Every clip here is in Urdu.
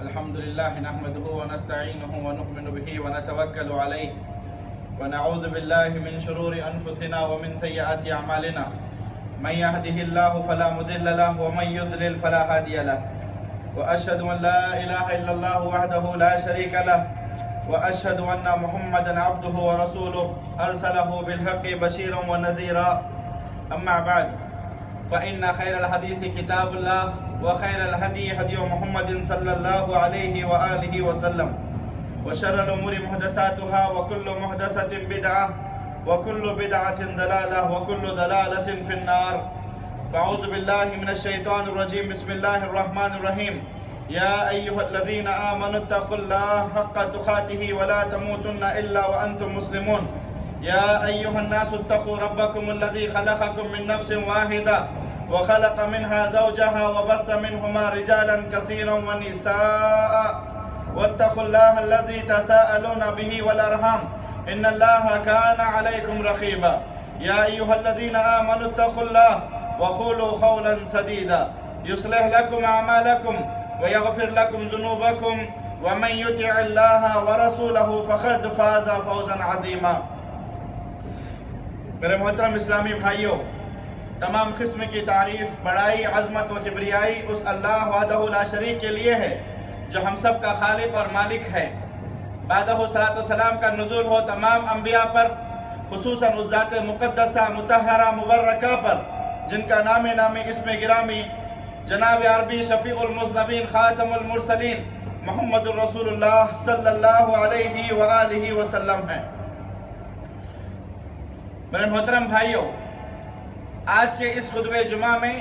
الحمد لله نحمده ونستعينه ونؤمن به ونتوكل عليه ونعوذ بالله من شرور أنفسنا ومن سيئات أعمالنا من يهده الله فلا مضل له ومن يضلل فلا هادي له وأشهد أن لا إله إلا الله وحده لا شريك له وأشهد أن محمدا عبده ورسوله أرسله بالحق بشيرا ونذيرا أما بعد فإن خير الحديث كتاب الله وخير الهدي هدي محمد صلى الله عليه وآله وسلم وشر الأمور محدثاتها وكل محدثة بدعة وكل بدعة ضلالة وكل ضلالة في النار. فأعوذ بالله من الشيطان الرجيم. بسم الله الرحمن الرحيم. يا أيها الذين آمنوا اتقوا الله حق تقاته ولا تموتن إلا وأنتم مسلمون. يا أيها الناس اتقوا ربكم الذي خلقكم من نفس واحدة وخلق منها زوجها وبث منهما رجالا كثيرا ونساء واتقوا الله الذي تساءلون به والأرحام إن الله كان عليكم رقيبا. يا أيها الذين آمنوا اتقوا الله وقولوا قولا سديدا يصلح لكم أعمالكم ويغفر لكم ذنوبكم ومن يطع الله ورسوله فقد فاز فوزا عظيما. میرے محترم اسلامی بھائیوں، تمام قسم کی تعریف، بڑائی، عظمت و کبریائی اس اللہ وحدہ لا شریک کے لیے ہے جو ہم سب کا خالق اور مالک ہے۔ بعدہ صلاۃ والسلام کا نزول ہو تمام انبیاء پر، خصوصاً اس ذات مقدسہ مطہرہ مبرکہ پر جن کا نام اسم گرامی جناب عربی شفیع المذنبین خاتم المرسلین محمد الرسول اللہ صلی اللہ علیہ وآلہ وسلم ہے۔ میرے محترم بھائیوں، آج کے اس خطبہ جمعہ میں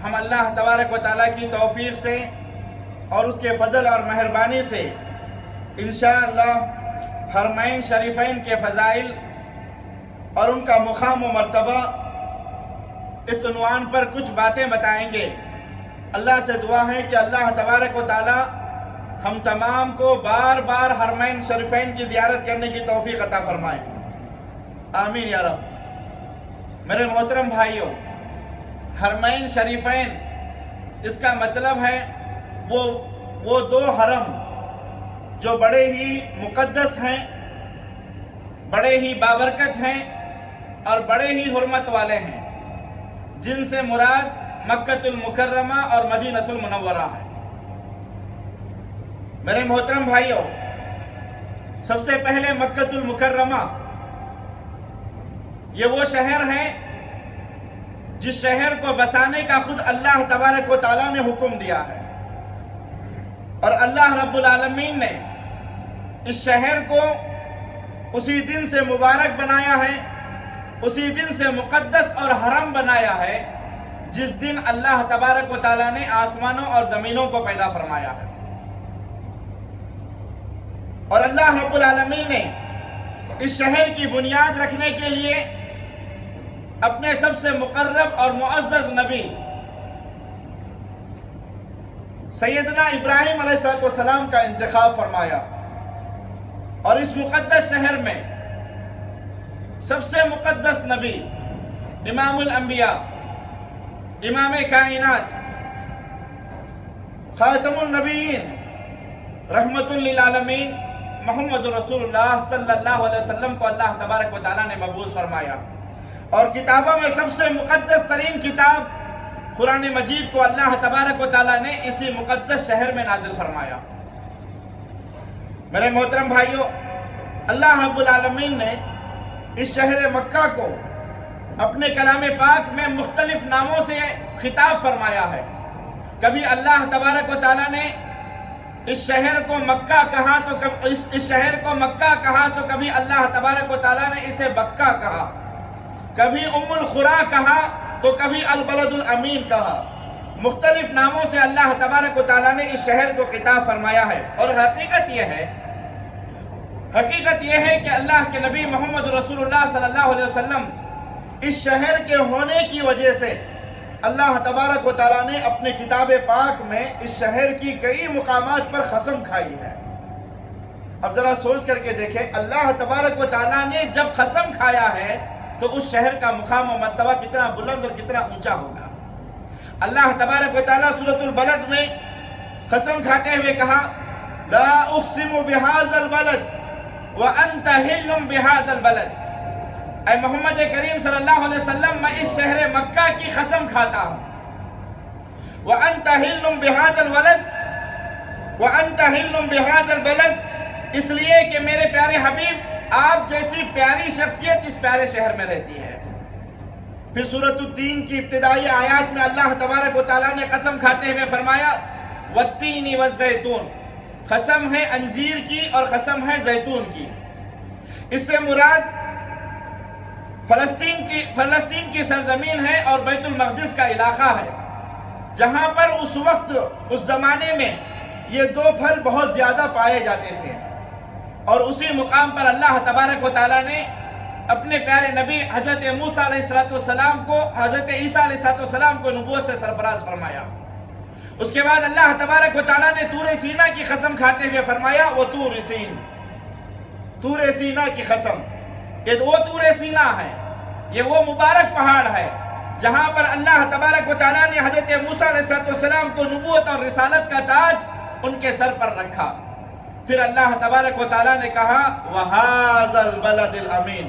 ہم اللہ تبارک و تعالیٰ کی توفیق سے اور اس کے فضل اور مہربانی سے انشاءاللہ حرمین شریفین کے فضائل اور ان کا مقام و مرتبہ اس عنوان پر کچھ باتیں بتائیں گے۔ اللہ سے دعا ہے کہ اللہ تبارک و تعالیٰ ہم تمام کو بار بار حرمین شریفین کی زیارت کرنے کی توفیق عطا فرمائے، آمین یا رب۔ میرے محترم بھائیوں، حرمین شریفین اس کا مطلب ہے وہ دو حرم جو بڑے ہی مقدس ہیں، بڑے ہی بابرکت ہیں اور بڑے ہی حرمت والے ہیں، جن سے مراد مکہ المکرمہ اور مدینہ المنورہ ہے۔ میرے محترم بھائیوں، سب سے پہلے مکہ المکرمہ یہ وہ شہر ہے جس شہر کو بسانے کا خود اللہ تبارک و تعالیٰ نے حکم دیا ہے، اور اللہ رب العالمین نے اس شہر کو اسی دن سے مبارک بنایا ہے، اسی دن سے مقدس اور حرم بنایا ہے جس دن اللہ تبارک و تعالیٰ نے آسمانوں اور زمینوں کو پیدا فرمایا ہے۔ اور اللہ رب العالمین نے اس شہر کی بنیاد رکھنے کے لیے اپنے سب سے مقرب اور معزز نبی سیدنا ابراہیم علیہ السلام کا انتخاب فرمایا، اور اس مقدس شہر میں سب سے مقدس نبی امام الانبیاء، امام کائنات، خاتم النبیین، رحمت للعالمین محمد رسول اللہ صلی اللہ علیہ وسلم کو اللہ تبارک و تعالیٰ نے مبعوث فرمایا، اور کتابوں میں سب سے مقدس ترین کتاب قرآن مجید کو اللہ تبارک و تعالیٰ نے اسی مقدس شہر میں نازل فرمایا۔ میرے محترم بھائیوں، اللہ رب العالمین نے اس شہر مکہ کو اپنے کلام پاک میں مختلف ناموں سے خطاب فرمایا ہے۔ کبھی اللہ تبارک و تعالیٰ نے اس شہر کو مکہ کہا تو کبھی اللہ تبارک و تعالیٰ نے اسے بکہ کہا، کبھی ام القریٰ کہا تو کبھی البلد الامین کہا. مختلف ناموں سے اللہ تبارک و تعالیٰ نے اس شہر کو خطاب فرمایا ہے. اور حقیقت یہ ہے کہ اللہ کے نبی محمد رسول اللہ صلی اللہ علیہ وسلم اس شہر کے ہونے کی وجہ سے اللہ تبارک و تعالیٰ نے اپنے کتاب پاک میں اس شہر کی کئی مقامات پر قسم کھائی ہے. اب ذرا سوچ کر کے دیکھیں، اللہ تبارک و تعالیٰ نے جب قسم کھایا ہے تو اس شہر کا مقام و مرتبہ کتنا بلند اور کتنا اونچا ہوگا. اللہ تبارک و تعالیٰ سورۃ البلد میں قسم کھاتے ہوئے کہا لا اقسم بهذا البلد وانت حل بهذا البلد. اے محمد کریم صلی اللہ علیہ وسلم، میں اس شہر مکہ کی قسم کھاتا ہوں. وانت حل بهذا البلد وانت حل بهذا البلد، اس لیے کہ میرے پیارے حبیب آپ جیسی پیاری شخصیت اس پیارے شہر میں رہتی ہے. پھر سورۃ التین کی ابتدائی آیات میں اللہ تبارک و تعالیٰ نے قسم کھاتے ہوئے فرمایا والتین والزیتون، قسم ہے انجیر کی اور قسم ہے زیتون کی. اس سے مراد فلسطین کی سرزمین ہے اور بیت المقدس کا علاقہ ہے، جہاں پر اس وقت اس زمانے میں یہ دو پھل بہت زیادہ پائے جاتے تھے. اور اسی مقام پر اللہ تبارک و تعالیٰ نے اپنے پیارے نبی حضرت موسیٰ علیہ السلام کو، حضرت عیسیٰ علیہ السلام کو نبوت سے سرفراز فرمایا. اس کے بعد اللہ تبارک و تعالیٰ نے طور سینا کی قسم کھاتے ہوئے فرمایا وہ طور سینا کی قسم. یہ وہ طور سینا ہے، یہ وہ مبارک پہاڑ ہے جہاں پر اللہ تبارک و تعالیٰ نے حضرت موسیٰ علیہ السلام کو نبوت اور رسالت کا تاج ان کے سر پر رکھا. پھر اللہ تبارک و تعالیٰ نے کہا وَهَذَا الْبَلَدِ الْأَمِينَ.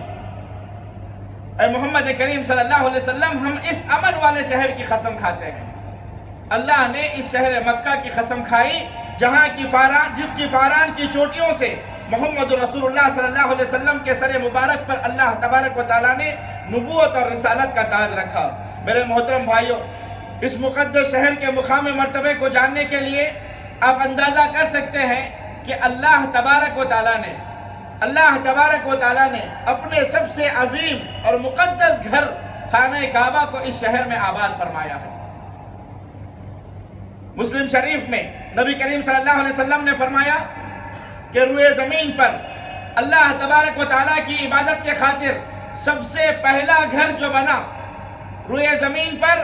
اے محمد کریم صلی اللہ علیہ وسلم، ہم اس امن والے شہر کی قسم کھاتے ہیں. اللہ نے اس شہر مکہ کی قسم کھائی جس کی فاران کی چوٹیوں سے محمد رسول اللہ صلی اللہ علیہ وسلم کے سر مبارک پر اللہ تبارک و تعالیٰ نے نبوت اور رسالت کا تاج رکھا. میرے محترم بھائیوں، اس مقدس شہر کے مقام مرتبے کو جاننے کے لیے آپ اندازہ کر سکتے ہیں کہ اللہ تبارک و تعالیٰ نے اپنے سب سے عظیم اور مقدس گھر خانہ کعبہ کو اس شہر میں آباد فرمایا ہے. مسلم شریف میں نبی کریم صلی اللہ علیہ وسلم نے فرمایا کہ روئے زمین پر اللہ تبارک و تعالیٰ کی عبادت کے خاطر سب سے پہلا گھر جو بنا، روئے زمین پر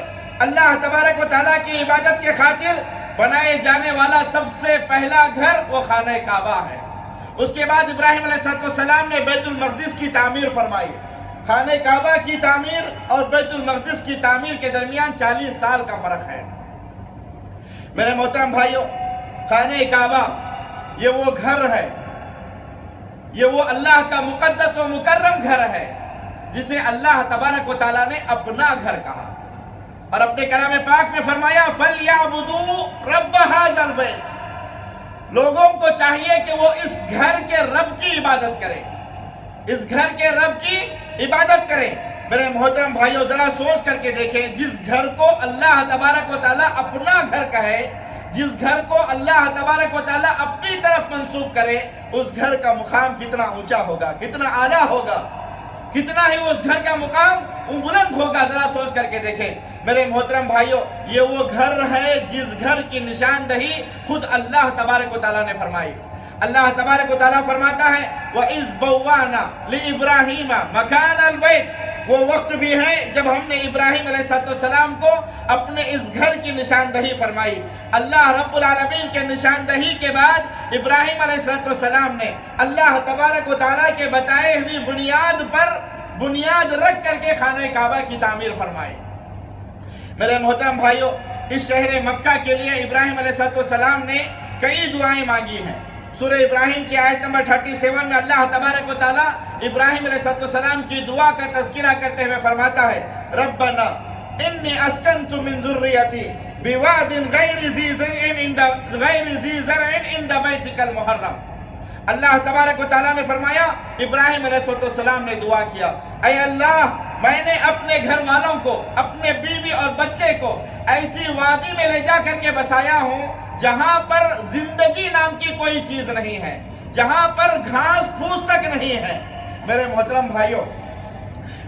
اللہ تبارک و تعالیٰ کی عبادت کے خاطر بنائے جانے والا سب سے پہلا گھر وہ خانہ کعبہ ہے. اس کے بعد ابراہیم علیہ السلام نے بیت المقدس کی تعمیر فرمائی. خانہ کعبہ کی تعمیر اور بیت المقدس کی تعمیر کے درمیان 40 سال کا فرق ہے. میرے محترم بھائیوں، خانہ کعبہ یہ وہ گھر ہے، یہ وہ اللہ کا مقدس و مکرم گھر ہے جسے اللہ تبارک و تعالیٰ نے اپنا گھر کہا. اور اپنے کلام پاک میں فرمایا فَلْيَعْبُدُوا رَبَّ هَذَا الْبَيْتِ. لوگوں کو چاہیے کہ وہ اس گھر کے رب کی عبادت کریں، اس گھر کے رب کی عبادت کریں. میرے محترم بھائیوں، ذرا سوچ کر کے دیکھیں، جس گھر کو اللہ تبارک و تعالیٰ اپنا گھر کہے، جس گھر کو اللہ تبارک و تعالیٰ اپنی طرف منسوب کرے، اس گھر کا مقام کتنا اونچا ہوگا، کتنا اعلیٰ ہوگا، کتنا ہی اس گھر کا مقام بلند ہوگا. ذرا سوچ کر کے دیکھیں. میرے محترم بھائیوں، یہ وہ گھر ہے جس گھر کی نشاندہی خود اللہ تبارک و تعالیٰ نے فرمائی. اللہ تبارک و تعالیٰ فرماتا ہے وَإِذْ بَوَّأْنَا لِإِبْرَاهِيمَ مَكَانَ الْبَيْتِ. وہ وقت بھی ہے جب ہم نے ابراہیم علیہ السلام کو اپنے اس گھر کی نشاندہی فرمائی. اللہ رب العالمین کے نشاندہی کے بعد ابراہیم علیہ السلام نے اللہ تبارک و تعالیٰ کے بتائے ہوئی بنیاد پر بنیاد رکھ کر کے خانہ کعبہ کی تعمیر فرمائی. میرے محترم بھائیوں، اس شہر مکہ کے لیے ابراہیم علیہ السلام نے کئی دعائیں مانگی ہیں. سورہ ابراہیم کی آیت نمبر 37 میں اللہ تبارک و تعالیٰ ابراہیم علیہ السلام کی دعا کا تذکرہ کرتے ہوئے فرماتا ہے ربنا انی اسکنت من ذریتی بواد غیر ذی زرع عند بیتک المحرم. اللہ تبارک و تعالیٰ نے فرمایا، ابراہیم علیہ السلام نے دعا کیا، اے اللہ میں نے اپنے گھر والوں کو، اپنے بیوی اور بچے کو ایسی وادی میں لے جا کر کے بسایا ہوں جہاں پر زندگی نام کی کوئی چیز نہیں ہے، جہاں پر گھاس پھوس تک نہیں ہے. میرے محترم بھائیوں،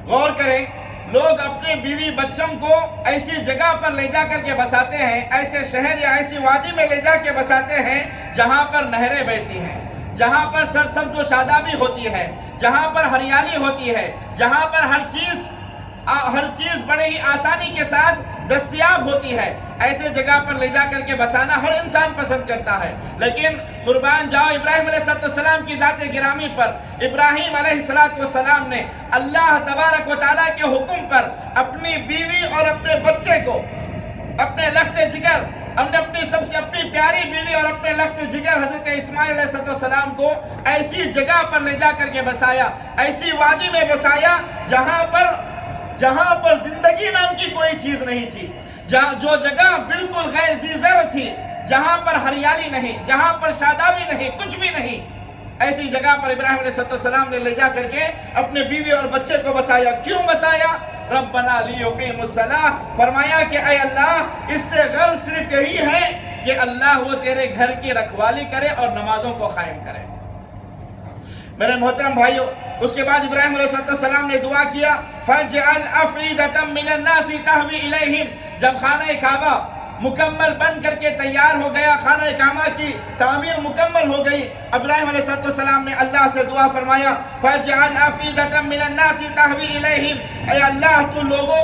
غور کریں، لوگ اپنے بیوی بچوں کو ایسی جگہ پر لے جا کر کے بساتے ہیں، ایسے شہر یا ایسی وادی میں لے جا کے بساتے ہیں جہاں پر نہریں بہتی ہیں، جہاں پر سرسبز و شادابی ہوتی ہے، جہاں پر ہریالی ہوتی ہے، جہاں پر ہر چیز بڑے ہی آسانی کے ساتھ دستیاب ہوتی ہے۔ ایسے جگہ پر لے جا کر کے بسانا ہر انسان پسند کرتا ہے، لیکن قربان جاؤ ابراہیم علیہ السلام کی ذات گرامی پر ابراہیم علیہ السلام نے اللہ تبارک و تعالیٰ کے حکم پر اپنی بیوی اور اپنے بچے کو، اپنے لخت جگر، اپنی پیاری بیوی اور اپنے لخت جگر حضرت اسماعیل علیہ السلام کو ایسی جگہ پر لے جا کر کے بسایا، ایسی وادی میں بسایا جہاں پر زندگی نام کی کوئی چیز نہیں تھی، جو جگہ بالکل غیر ذی زرع تھی، جہاں پر ہریالی نہیں، جہاں پر شادابی نہیں، کچھ بھی نہیں، ایسی جگہ پر ابراہیم علیہ السلام نے لے جا کر کے اپنے بیوی اور بچے کو بسایا۔ کیوں بسایا؟ ربنا لیقیموا الصلاۃ، فرمایا کہ اے اللہ اس سے غرض صرف یہی ہے کہ اللہ وہ تیرے گھر کی رکھوالی کرے اور نمازوں کو قائم کرے۔ میرے محترم بھائیو، اس کے بعد ابراہیم علیہ السلام نے دعا کیا فَاجْعَلْ أَفْئِدَةً مِّنَ النَّاسِ تَهْوِي إِلَيْهِمْ۔ جب خانہ کعبہ مکمل بن کر کے تیار ہو گیا، خانہ کعبہ کی تعمیر مکمل ہو گئی، ابراہیم علیہ السلام نے اللہ سے دعا فرمایا فَاجْعَلْ أَفْئِدَةً مِّنَ النَّاسِ تَهْوِي إِلَيْهِمْ، اے اللہ تو لوگوں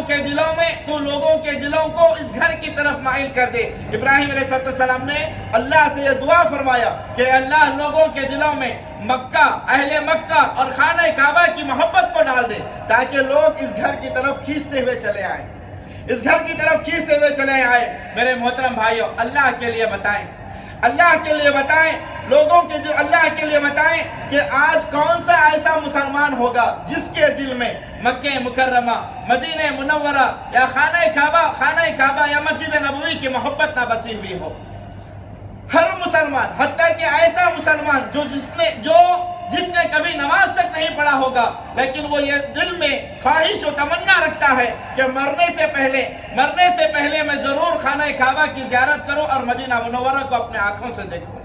کے دلوں کو اس گھر کی طرف مائل کر دے۔ ابراہیم علیہ السلام نے اللہ سے یہ دعا فرمایا کہ اللہ لوگوں کے دلوں میں مکہ، اہل مکہ اور خانہ کعبہ کی محبت کو ڈال دے، تاکہ لوگ اس گھر کی طرف کھینچتے ہوئے چلے آئیں، اس گھر کی طرف کھینچتے ہوئے چلے آئے۔ میرے محترم بھائیو، اللہ کے لیے بتائیں، اللہ کے لیے بتائیں، لوگوں کے اللہ کے لیے بتائیں کہ آج کون سا ایسا مسلمان ہوگا جس کے دل میں مکہ مکرمہ، مدینہ منورہ یا خانہ کعبہ یا مسجد نبوی کی محبت نہ بسی ہوئی ہو۔ ہر مسلمان، حتیٰ کہ ایسا مسلمان جس نے کبھی نماز تک نہیں پڑھا ہوگا، لیکن وہ یہ دل میں خواہش و تمنا رکھتا ہے کہ مرنے سے پہلے میں ضرور خانہ کعبہ کی زیارت کروں اور مدینہ منورہ کو اپنے آنکھوں سے دیکھوں۔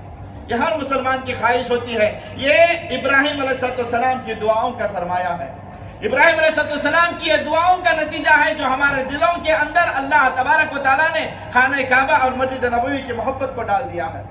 یہ ہر مسلمان کی خواہش ہوتی ہے۔ یہ ابراہیم علیہ السلام کی دعاؤں کا سرمایہ ہے، ابراہیم علیہ السلام کی یہ دعاؤں کا نتیجہ ہے جو ہمارے دلوں کے اندر اللہ تبارک و تعالیٰ نے خانہ کعبہ اور مسجد نبوی کی محبت کو ڈال دیا ہے۔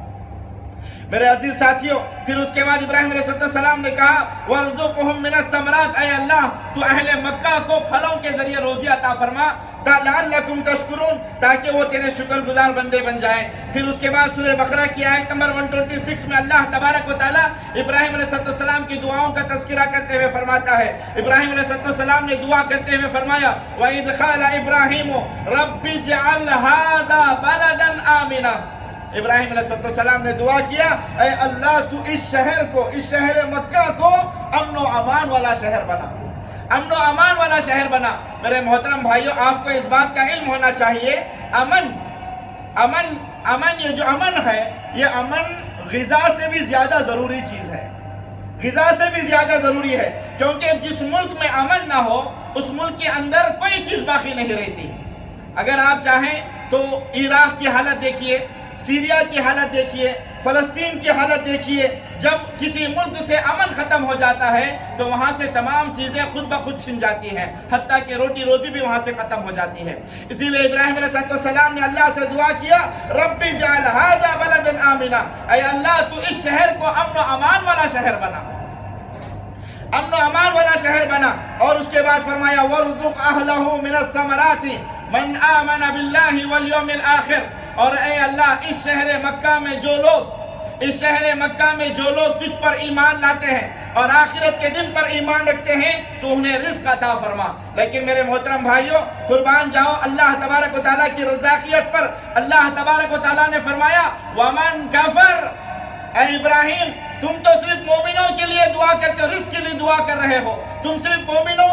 میرے عزیز ساتھیوں، پھر اس کے بعد ابراہیم علیہ السلام نے کہا وَارْزُقْهُم مِّنَ الثَّمَرَاتِ، اے اللہ تو اہل مکہ کو پھلوں کے ذریعے روزی عطا فرما لَعَلَّكُمْ تَشْكُرُونَ، تاکہ وہ تیرے شکر گزار بندے بن جائیں۔ پھر اس کے بعد سورہ بقرہ کی آیت نمبر 126 میں اللہ تبارک و تعالیٰ ابراہیم علیہ السلام کی دعاؤں کا تذکرہ کرتے ہوئے فرماتا ہے، ابراہیم علیہ السلام نے دعا کرتے ہوئے فرمایا وَإِذْ قَالَ إِبْرَاهِيمُ رَبِّ اجْعَلْ هَٰذَا بَلَدًا آمِنًا، ابراہیم علیہ السلام نے دعا کیا اے اللہ تو اس شہر مکہ کو امن و امان والا شہر بنا، امن و امان والا شہر بنا۔ میرے محترم بھائیو، آپ کو اس بات کا علم ہونا چاہیے، یہ جو امن ہے، یہ امن غذا سے بھی زیادہ ضروری چیز ہے، غذا سے بھی زیادہ ضروری ہے، کیونکہ جس ملک میں امن نہ ہو اس ملک کے اندر کوئی چیز باقی نہیں رہتی۔ اگر آپ چاہیں تو عراق کی حالت دیکھیے، سیریا کی حالت دیکھیے، فلسطین کی حالت دیکھیے، جب کسی ملک سے امن ختم ہو جاتا ہے تو وہاں سے تمام چیزیں خود بخود چھن جاتی ہیں، حتیٰ کہ روٹی روزی بھی وہاں سے ختم ہو جاتی ہے۔ اسی لیے ابراہیم علیہ السلام نے اللہ سے دعا کیا رب اجعل ھذا بلدا آمنا، اے اللہ تو اس شہر کو امن و امان والا شہر بنا، امن و امان والا شہر بنا۔ اور اس کے بعد فرمایا وارزق اہلہ من الثمرات من آمن باللہ والیوم الآخر، اور اے اللہ اس شہر مکہ میں جو لوگ تجھ پر ایمان لاتے ہیں اور آخرت کے دن پر ایمان رکھتے ہیں تو انہیں رزق عطا فرما۔ لیکن میرے محترم بھائیوں، قربان جاؤ اللہ تبارک و تعالیٰ کی رزاقیت پر، اللہ تبارک و تعالیٰ نے فرمایا وَمَنْ كَفَرْ، اے ابراہیم تم تو صرف مومنوں کے لیے دعا کرتے ہو، رزق کے لیے دعا کر رہے ہو، تم صرف مومنوں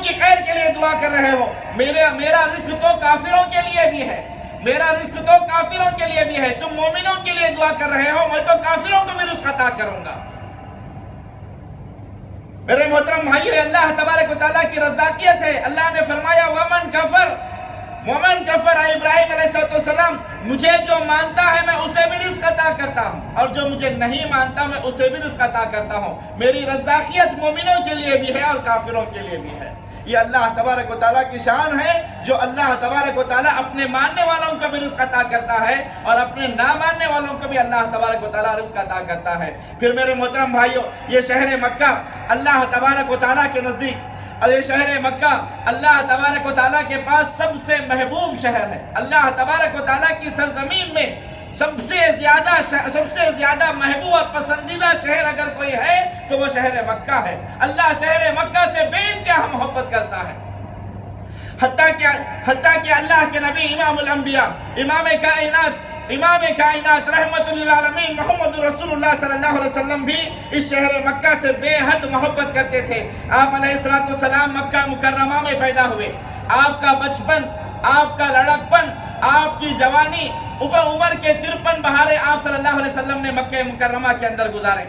کی خیر کے لیے دعا کر رہے ہو، میرا رزق تو کافروں کے لیے بھی ہے، میرا رزق تو کافروں کے لیے بھی ہے، تم مومنوں کے لیے دعا کر رہے ہو، میں تو کافروں کو بھی رزق عطا کروں گا۔ میرے محترم بھائیو، اللہ تبارک و تعالیٰ کی رزاقیت ہے۔ اللہ نے فرمایا وَمَنْ كَفَرْ، اے ابراہیم علیہ السلام مجھے جو مانتا ہے میں اسے بھی رزق عطا کرتا ہوں، اور جو مجھے نہیں مانتا میں اسے بھی رزق عطا کرتا ہوں۔ میری رزاقیت مومنوں کے لیے بھی ہے اور کافروں کے لیے بھی ہے۔ یہ اللہ تبارک و تعالیٰ کی شان ہے، جو اللہ تبارک و تعالیٰ اپنے ماننے والوں کو بھی رزق عطا کرتا ہے اور اپنے نہ ماننے والوں کو بھی اللہ تبارک و تعالیٰ رزق عطا کرتا ہے۔ پھر میرے محترم بھائیوں، یہ شہر مکہ اللہ تبارک و تعالیٰ کے نزدیک، اور یہ شہر مکہ اللہ تبارک و تعالیٰ کے پاس سب سے محبوب شہر ہے۔ اللہ تبارک و تعالیٰ کی سرزمین میں سب سے زیادہ محبوب اور پسندیدہ شہر اگر کوئی ہے تو وہ شہر مکہ ہے۔ اللہ شہر مکہ سے بے انتہا محبت کرتا ہے، حتیٰ کہ اللہ کے نبی امام الانبیاء، امام کائنات رحمت للعالمین محمد رسول اللہ صلی اللہ علیہ وسلم بھی اس شہر مکہ سے بے حد محبت کرتے تھے۔ آپ علیہ السلام مکہ مکرمہ میں پیدا ہوئے۔ آپ کا بچپن، آپ کا لڑکپن، آپ کی جوانی، عمر کے 53 بہاریں آپ صلی اللہ علیہ وسلم نے مکہ مکرمہ کے اندر گزارے۔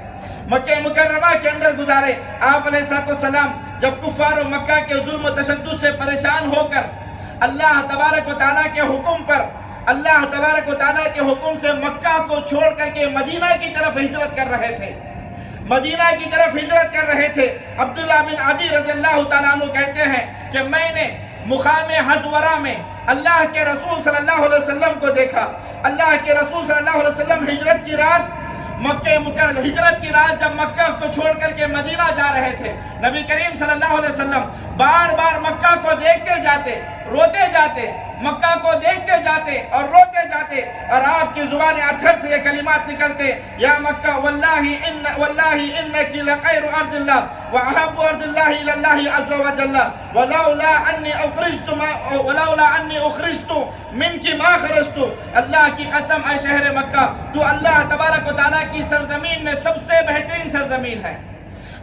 آپ علیہ السلام جب کفار و مکہ کے ظلم و تشدد سے پریشان ہو کر اللہ تبارک و تعالیٰ کے حکم پر، اللہ تبارک و تعالیٰ کے حکم سے مکہ کو چھوڑ کر کے مدینہ کی طرف ہجرت کر رہے تھے، عبداللہ بن عدی رضی اللہ تعالیٰ عنہ کہتے ہیں کہ میں نے مقام حزورہ میں اللہ کے رسول صلی اللہ علیہ وسلم کو دیکھا۔ اللہ کے رسول صلی اللہ علیہ وسلم ہجرت کی رات جب مکہ کو چھوڑ کر کے مدینہ جا رہے تھے، نبی کریم صلی اللہ علیہ وسلم بار بار مکہ کو دیکھتے جاتے، روتے جاتے، مکہ کو دیکھتے جاتے اور روتے جاتے، اور آپ کی زبان اطہر سے یہ کلمات نکلتے، یا مکہ واللہ انکی لخیر ارض اللہ واحب ارض اللہ الی اللہ عز وجل ولولا انی اخرجت منکی ما خرجت۔ اللہ کی قسم اے شہر مکہ، تو اللہ تبارک و تعالیٰ کی سرزمین میں سب سے بہترین سرزمین ہے۔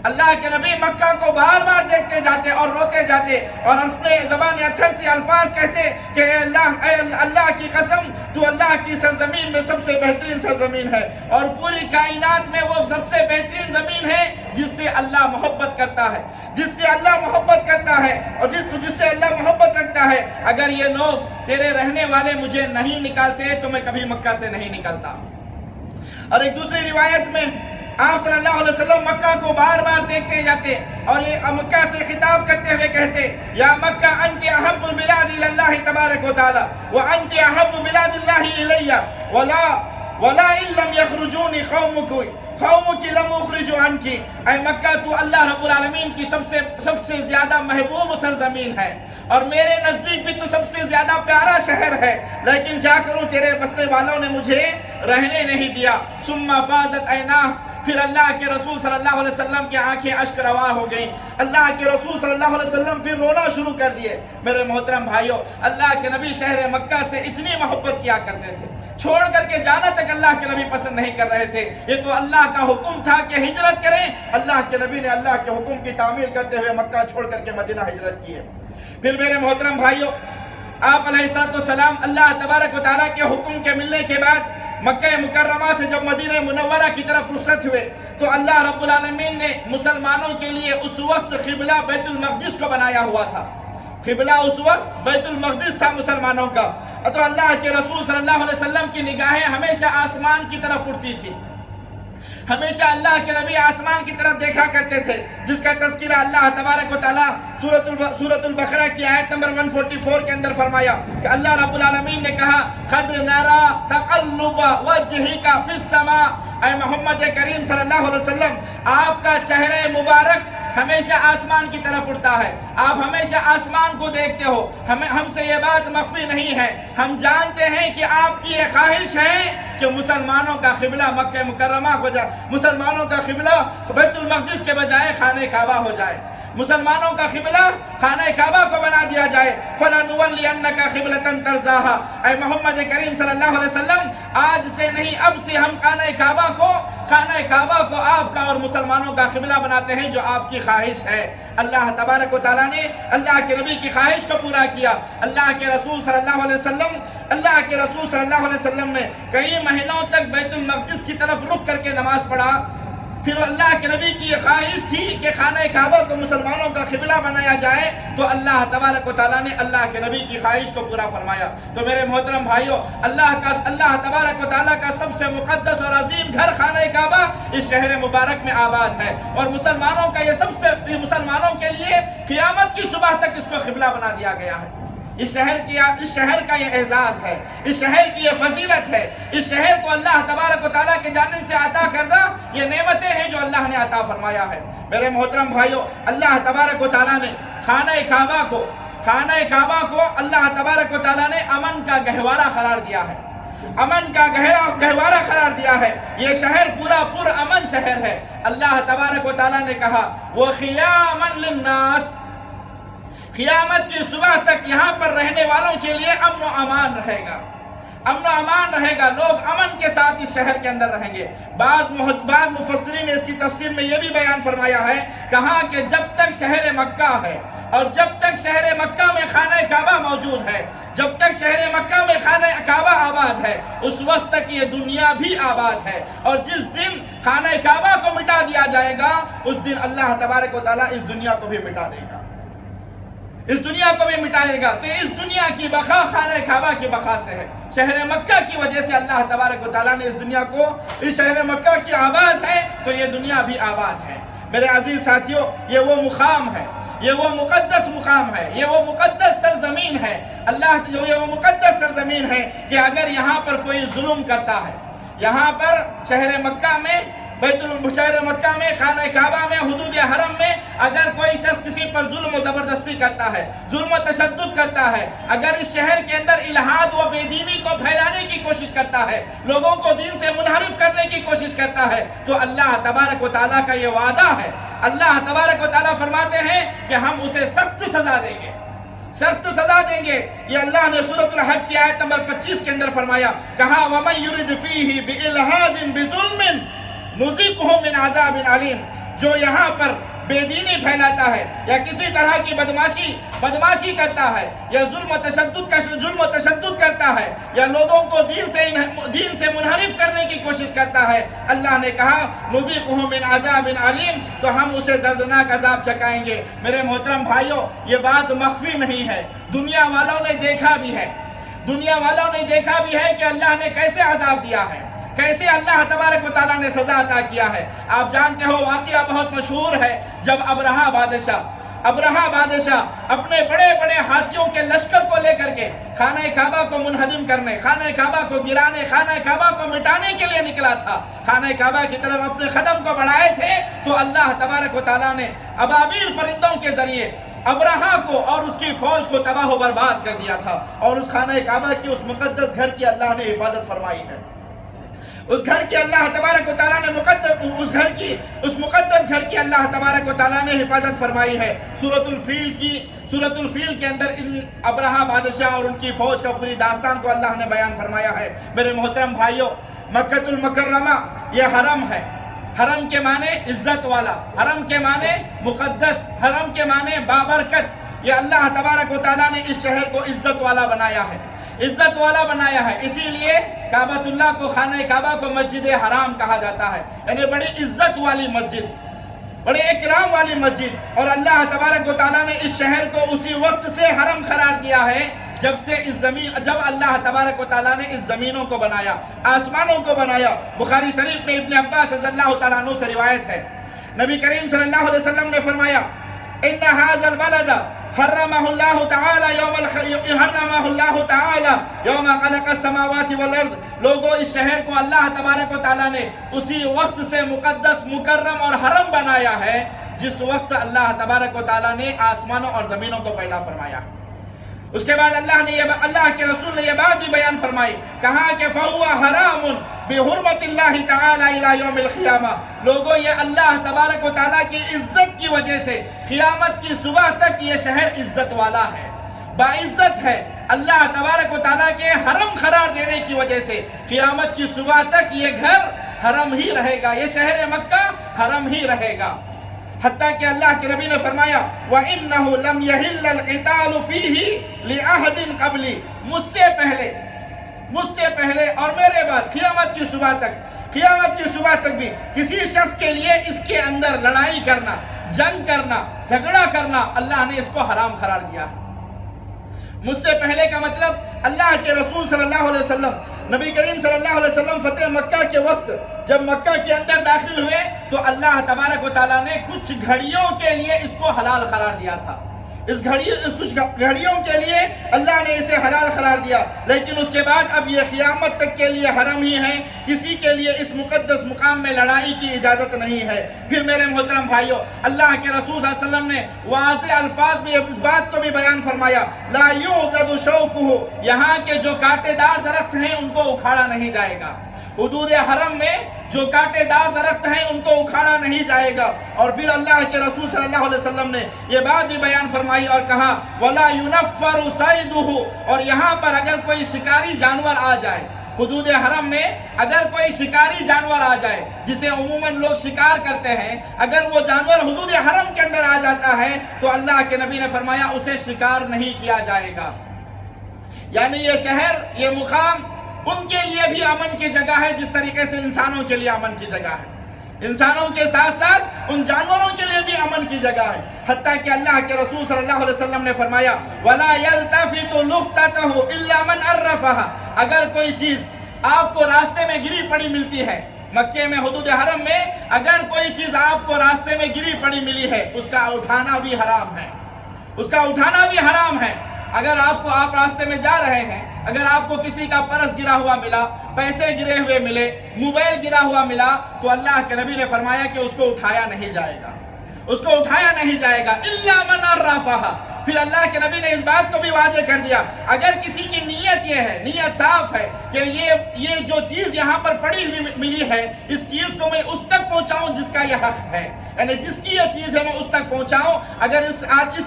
اللہ کے نبی مکہ کو بار بار دیکھتے جاتے اور روتے جاتے اور اپنے زبان اطہر سے الفاظ کہتے کہ اے اللہ کی قسم، تو اللہ کی سرزمین میں سب سے بہترین سرزمین ہے، اور پوری کائنات میں وہ سب سے بہترین زمین ہے جس سے اللہ محبت کرتا ہے، اور جس سے اللہ محبت رکھتا ہے۔ اگر یہ لوگ تیرے رہنے والے مجھے نہیں نکالتے تو میں کبھی مکہ سے نہیں نکلتا۔ اور ایک دوسری روایت میں آپ صلی اللہ علیہ وسلم مکہ کو بار بار دیکھتے جاتے اور یہ مکہ سے خطاب کرتے ہوئے کہتے، یا مکہ انت احب البلاد الی اللہ تبارک و تعالی وانت احب بلاد اللہ الی ولا ان لم یخرجونی قومک لم اخرج عنک۔ اے مکہ، تو اللہ رب العالمین کی سب سے زیادہ محبوب سرزمین ہے اور میرے نزدیک بھی تو سب سے زیادہ پیارا شہر ہے، لیکن کیا کروں، تیرے بسنے والوں نے مجھے رہنے نہیں دیا۔ ثم فاضت عیناہ، پھر اللہ کے رسول صلی اللہ علیہ وسلم کی آنکھیں اشک روا ہو گئیں۔ اللہ کے رسول صلی اللہ علیہ وسلم پھر رونا شروع کر دیے۔ میرے محترم بھائیوں، اللہ کے نبی شہر مکہ سے اتنی محبت کیا کرتے تھے، چھوڑ کر کے جانا تک اللہ کے نبی پسند نہیں کر رہے تھے۔ یہ تو اللہ کا حکم تھا کہ ہجرت کریں، اللہ کے نبی نے اللہ کے حکم کی تعمیل کرتے ہوئے مکہ چھوڑ کر کے مدینہ ہجرت کی ہے۔ پھر میرے محترم بھائیوں، آپ علیہ السلام اللہ تبارک و تعالیٰ کے حکم کے ملنے کے بعد مکہ مکرمہ سے جب مدینہ منورہ کی طرف رخصت ہوئے تو اللہ رب العالمین نے مسلمانوں کے لیے اس وقت قبلہ بیت المقدس کو بنایا ہوا تھا۔ قبلہ اس وقت بیت المقدس تھا مسلمانوں کا، تو اللہ کے رسول صلی اللہ علیہ وسلم کی نگاہیں ہمیشہ آسمان کی طرف اٹھتی تھی، ہمیشہ اللہ کے نبی آسمان کی طرف دیکھا کرتے تھے، جس کا تذکرہ اللہ تبارک و تعالیٰ سورۃ البقرہ کی آیت نمبر 144 کے اندر فرمایا کہ اللہ رب العالمین نے کہا، قد نرى تقلب وجهك في السماء۔ اے محمد کریم صلی اللہ علیہ وسلم، آپ کا چہرہ مبارک ہمیشہ آسمان کی طرف اٹھتا ہے، آپ ہمیشہ آسمان کو دیکھتے ہو، ہم سے یہ بات مخفی نہیں ہے، ہم جانتے ہیں کہ آپ کی یہ خواہش ہے کہ مسلمانوں کا قبلہ مکہ مکرمہ ہو جائے، مسلمانوں کا قبلہ بیت المقدس کے بجائے خانہ کعبہ ہو جائے، مسلمانوں کا قبلہ خانہ کعبہ کو بنا دیا جائے۔ فَلَنُوَلِّيَنَّكَ قِبْلَةً تَرْضَاهَا۔ اے محمد کریم صلی اللہ علیہ وسلم، آج سے نہیں، اب سے ہم خانہ کعبہ کو آپ کا اور مسلمانوں کا قبلہ بناتے ہیں جو آپ کی خواہش ہے۔ اللہ تبارک و تعالیٰ نے اللہ کے نبی کی خواہش کو پورا کیا۔ اللہ کے رسول صلی اللہ علیہ وسلم نے کئی مہینوں تک بیت المقدس کی طرف رخ کر کے نماز پڑھا، پھر اللہ کے نبی کی یہ خواہش تھی کہ خانہ کعبہ کو مسلمانوں کا قبلہ بنایا جائے، تو اللہ تبارک و تعالیٰ نے اللہ کے نبی کی خواہش کو پورا فرمایا۔ تو میرے محترم بھائیوں، اللہ تبارک و تعالیٰ کا سب سے مقدس اور عظیم گھر خانہ کعبہ اس شہر مبارک میں آباد ہے، اور مسلمانوں کا یہ مسلمانوں کے لیے قیامت کی صبح تک اس کو قبلہ بنا دیا گیا ہے۔ اس شہر کا یہ اعزاز ہے، اس شہر کی یہ فضیلت ہے، اس شہر کو اللہ تبارک و تعالیٰ کی جانب سے عطا کردہ یہ نعمتیں ہیں جو اللہ نے عطا فرمایا ہے۔ میرے محترم بھائیوں، اللہ تبارک و تعالیٰ نے خانہ کعبہ کو اللہ تبارک و تعالیٰ نے امن کا گہوارہ قرار دیا ہے، امن کا گہوارہ قرار دیا ہے۔ یہ شہر پورا پر امن شہر ہے۔ اللہ تبارک و تعالیٰ نے کہا وَخِيَامًا لِلنَّاسِ، قیامت کی صبح تک یہاں پر رہنے والوں کے لیے امن و امان رہے گا، امن و امان رہے گا، لوگ امن کے ساتھ اس شہر کے اندر رہیں گے۔ بعض مفسرین نے اس کی تفسیر میں یہ بھی بیان فرمایا ہے، کہا کہ جب تک شہر مکہ ہے اور جب تک شہر مکہ میں خانہ کعبہ موجود ہے، جب تک شہر مکہ میں خانہ کعبہ آباد ہے، اس وقت تک یہ دنیا بھی آباد ہے، اور جس دن خانہ کعبہ کو مٹا دیا جائے گا اس دن اللہ تبارک و تعالیٰ اس دنیا کو بھی مٹا دے گا، اس دنیا کو بھی مٹائے گا۔ تو اس دنیا کی بقا خانہ کعبہ کی بقا سے ہے۔ شہر مکہ کی وجہ سے اللہ تبارک و تعالیٰ نے اس دنیا کو، اس شہر مکہ کی آباد ہے تو یہ دنیا بھی آباد ہے۔ میرے عزیز ساتھیوں، یہ وہ مقام ہے، یہ وہ مقدس مقام ہے، یہ وہ مقدس سرزمین ہے، یہ وہ مقدس سرزمین ہے کہ اگر یہاں پر کوئی ظلم کرتا ہے، یہاں پر شہر مکہ میں شہر مکہ میں خانہ کعبہ میں حدود حرم میں اگر کوئی شخص کسی پر ظلم و زبردستی کرتا ہے، ظلم و تشدد کرتا ہے، اگر اس شہر کے اندر الحاد و بے دینی کو پھیلانے کی کوشش کرتا ہے، لوگوں کو دین سے منحرف کرنے کی کوشش کرتا ہے، تو اللہ تبارک و تعالیٰ کا یہ وعدہ ہے، اللہ تبارک و تعالیٰ فرماتے ہیں کہ ہم اسے سخت سزا دیں گے، سخت سزا دیں گے۔ یہ اللہ نے سورۃ الحج کی آیت نمبر 25 کے اندر فرمایا، کہا وَمَن يُرِدْ فِيهِ بِإِلْحَادٍ بِظُلْمٍ نُذِقْهُ مِنْ عَذَابٍ عَلِيمٍ، جو یہاں پر بے دینی پھیلاتا ہے یا کسی طرح کی بدماشی کرتا ہے یا ظلم و تشدد کرتا ہے یا لوگوں کو دین سے منحرف کرنے کی کوشش کرتا ہے، اللہ نے کہا نُذِقْهُ مِنْ عَذَابٍ عَلِيمٍ، تو ہم اسے دردناک عذاب چکائیں گے۔ میرے محترم بھائیوں، یہ بات مخفی نہیں ہے، دنیا والوں نے دیکھا بھی ہے، دنیا والوں نے دیکھا بھی ہے کہ اللہ نے کیسے عذاب دیا ہے، کیسے اللہ تبارک و تعالیٰ نے سزا عطا کیا ہے۔ آپ جانتے ہو واقعہ بہت مشہور ہے، جب ابرہہ بادشاہ اپنے بڑے بڑے ہاتھیوں کے لشکر کو لے کر کے خانہ کعبہ کو منہدم کرنے، خانہ کعبہ کو گرانے، خانہ کعبہ کو مٹانے کے لیے نکلا تھا، خانہ کعبہ کی طرف اپنے قدم کو بڑھائے تھے، تو اللہ تبارک و تعالیٰ نے ابابیل پرندوں کے ذریعے ابرہہ کو اور اس کی فوج کو تباہ و برباد کر دیا تھا، اور اس خانہ کعبہ کی اس مقدس گھر کی اللہ نے حفاظت فرمائی ہے۔ اس گھر کی اللہ تبارک و تعالیٰ نے اس مقدس گھر کی اللہ تبارک و تعالیٰ نے حفاظت فرمائی ہے۔ سورۃ الفیل کے اندر ان ابرہہ بادشاہ اور ان کی فوج کا پوری داستان کو اللہ نے بیان فرمایا ہے۔ میرے محترم بھائیوں، مکہ المکرمہ یہ حرم ہے، حرم کے معنی عزت والا، حرم کے معنی مقدس، حرم کے معنی بابرکت۔ یہ اللہ تبارک و تعالیٰ نے اس شہر کو عزت والا بنایا ہے، عزت والا بنایا ہے، اسی لیے کعبۃ اللہ کو، خانہ کعبہ کو مسجد حرام کہا جاتا ہے، یعنی بڑی عزت والی مسجد، بڑے اکرام والی مسجد۔ اور اللہ تبارک و تعالیٰ نے اس شہر کو اسی وقت سے حرم قرار دیا ہے جب اللہ تبارک و تعالیٰ نے اس زمینوں کو بنایا، آسمانوں کو بنایا۔ بخاری شریف میں ابن عباس رضی اللہ تعالیٰ عنہ سے روایت ہے، نبی کریم صلی اللہ علیہ وسلم نے فرمایا ان هذا البلد حرمه الله تعالی یوم خلق السماوات والارض، لوگوں اس شہر کو اللہ تبارک و تعالیٰ نے اسی وقت سے مقدس، مکرم اور حرم بنایا ہے جس وقت اللہ تبارک و تعالیٰ نے آسمانوں اور زمینوں کو پیدا فرمایا۔ اس کے بعد اللہ کے رسول نے یہ بات بھی بیان فرمائی، کہا کہ فَهُوَ حَرَامٌ بِحُرْمَةِ اللَّهِ تَعَالَى إِلَى يَوْمِ الْقِيَامَةِ، لوگوں یہ اللہ تبارک و تعالیٰ کی عزت کی وجہ سے قیامت کی صبح تک یہ شہر عزت والا ہے، باعزت ہے۔ اللہ تبارک و تعالیٰ کے حرم قرار دینے کی وجہ سے قیامت کی صبح تک یہ گھر حرم ہی رہے گا، یہ شہر مکہ حرم ہی رہے گا۔ حتیٰ کہ اللہ کے نبی نے فرمایا وَإِنَّهُ لَمْ يَحِلَّ الْقِتَالُ فِيهِ لِأَحَدٍ قَبْلِ، مجھ سے پہلے اور میرے بعد قیامت کی صبح تک قیامت کی صبح تک بھی کسی شخص کے لیے اس کے اندر لڑائی کرنا، جنگ کرنا، جھگڑا کرنا اللہ نے اس کو حرام قرار دیا۔ مجھ سے پہلے کا مطلب اللہ کے رسول صلی اللہ علیہ وسلم، نبی کریم صلی اللہ علیہ وسلم فتح مکہ کے وقت جب مکہ کے اندر داخل ہوئے تو اللہ تبارک و تعالیٰ نے کچھ گھڑیوں کے لیے اس کو حلال قرار دیا تھا۔ کچھ گھڑیوں کے لیے اللہ نے اسے حلال قرار دیا، لیکن اس کے بعد اب یہ قیامت تک کے لیے حرام ہی ہے، کسی کے لیے اس مقدس مقام میں لڑائی کی اجازت نہیں ہے۔ پھر میرے محترم بھائیوں، اللہ کے رسول صلی اللہ علیہ وسلم نے واضح الفاظ میں اس بات کو بھی بیان فرمایا، لا یعضد شوکہ، یہاں کے جو کانٹے دار درخت ہیں ان کو اکھاڑا نہیں جائے گا۔ حدود حرم میں جو کانٹے دار درخت ہیں ان کو اکھاڑا نہیں جائے گا۔ اور پھر اللہ کے رسول صلی اللہ علیہ وسلم نے یہ بات بھی بیان فرمائی اور کہا وَلَا يُنَفَّرُ صَيْدُهُ، اور یہاں پر اگر کوئی شکاری جانور آ جائے، حدود حرم میں اگر کوئی شکاری جانور آ جائے جسے عموماً لوگ شکار کرتے ہیں، اگر وہ جانور حدود حرم کے اندر آ جاتا ہے تو اللہ کے نبی نے فرمایا اسے شکار نہیں کیا جائے گا۔ یعنی یہ شہر، یہ مقام ان کے لیے بھی امن کی جگہ ہے جس طریقے سے انسانوں کے لیے امن کی جگہ ہے، انسانوں کے ساتھ ساتھ ان جانوروں کے لیے بھی امن کی جگہ ہے۔ حتیٰ کہ اللہ کے رسول صلی اللہ علیہ وسلم نے فرمایا وَلَا يَلْتَفِتُ لُقْطَتَهُ إِلَّا مَنْ عَرَّفَهَا، اگر کوئی چیز آپ کو راستے میں گری پڑی ملتی ہے، مکے میں حدود حرم میں اگر کوئی چیز آپ کو راستے میں گری پڑی ملی ہے اس کا اٹھانا بھی حرام ہے، اس کا اٹھانا بھی حرام ہے۔ اگر آپ راستے میں جا رہے ہیں، اگر آپ کو کسی کا پرس گرا ہوا ملا، پیسے گرے ہوئے ملے، موبائل گرا ہوا ملا، تو اللہ کے نبی نے فرمایا کہ اس کو اٹھایا نہیں جائے گا، اس کو اٹھایا نہیں جائے گا الا من عرفها۔ پھر اللہ کے نبی نے اس بات کو بھی واضح کر دیا اگر کسی کی نیت یہ ہے، نیت صاف ہے کہ یہ جو چیز یہاں پر پڑی ہوئی ملی ہے اس چیز کو میں اس تک پہنچاؤں جس کا یہ حق ہے، یعنی جس کی یہ چیز ہے میں اس تک پہنچاؤں، اگر اس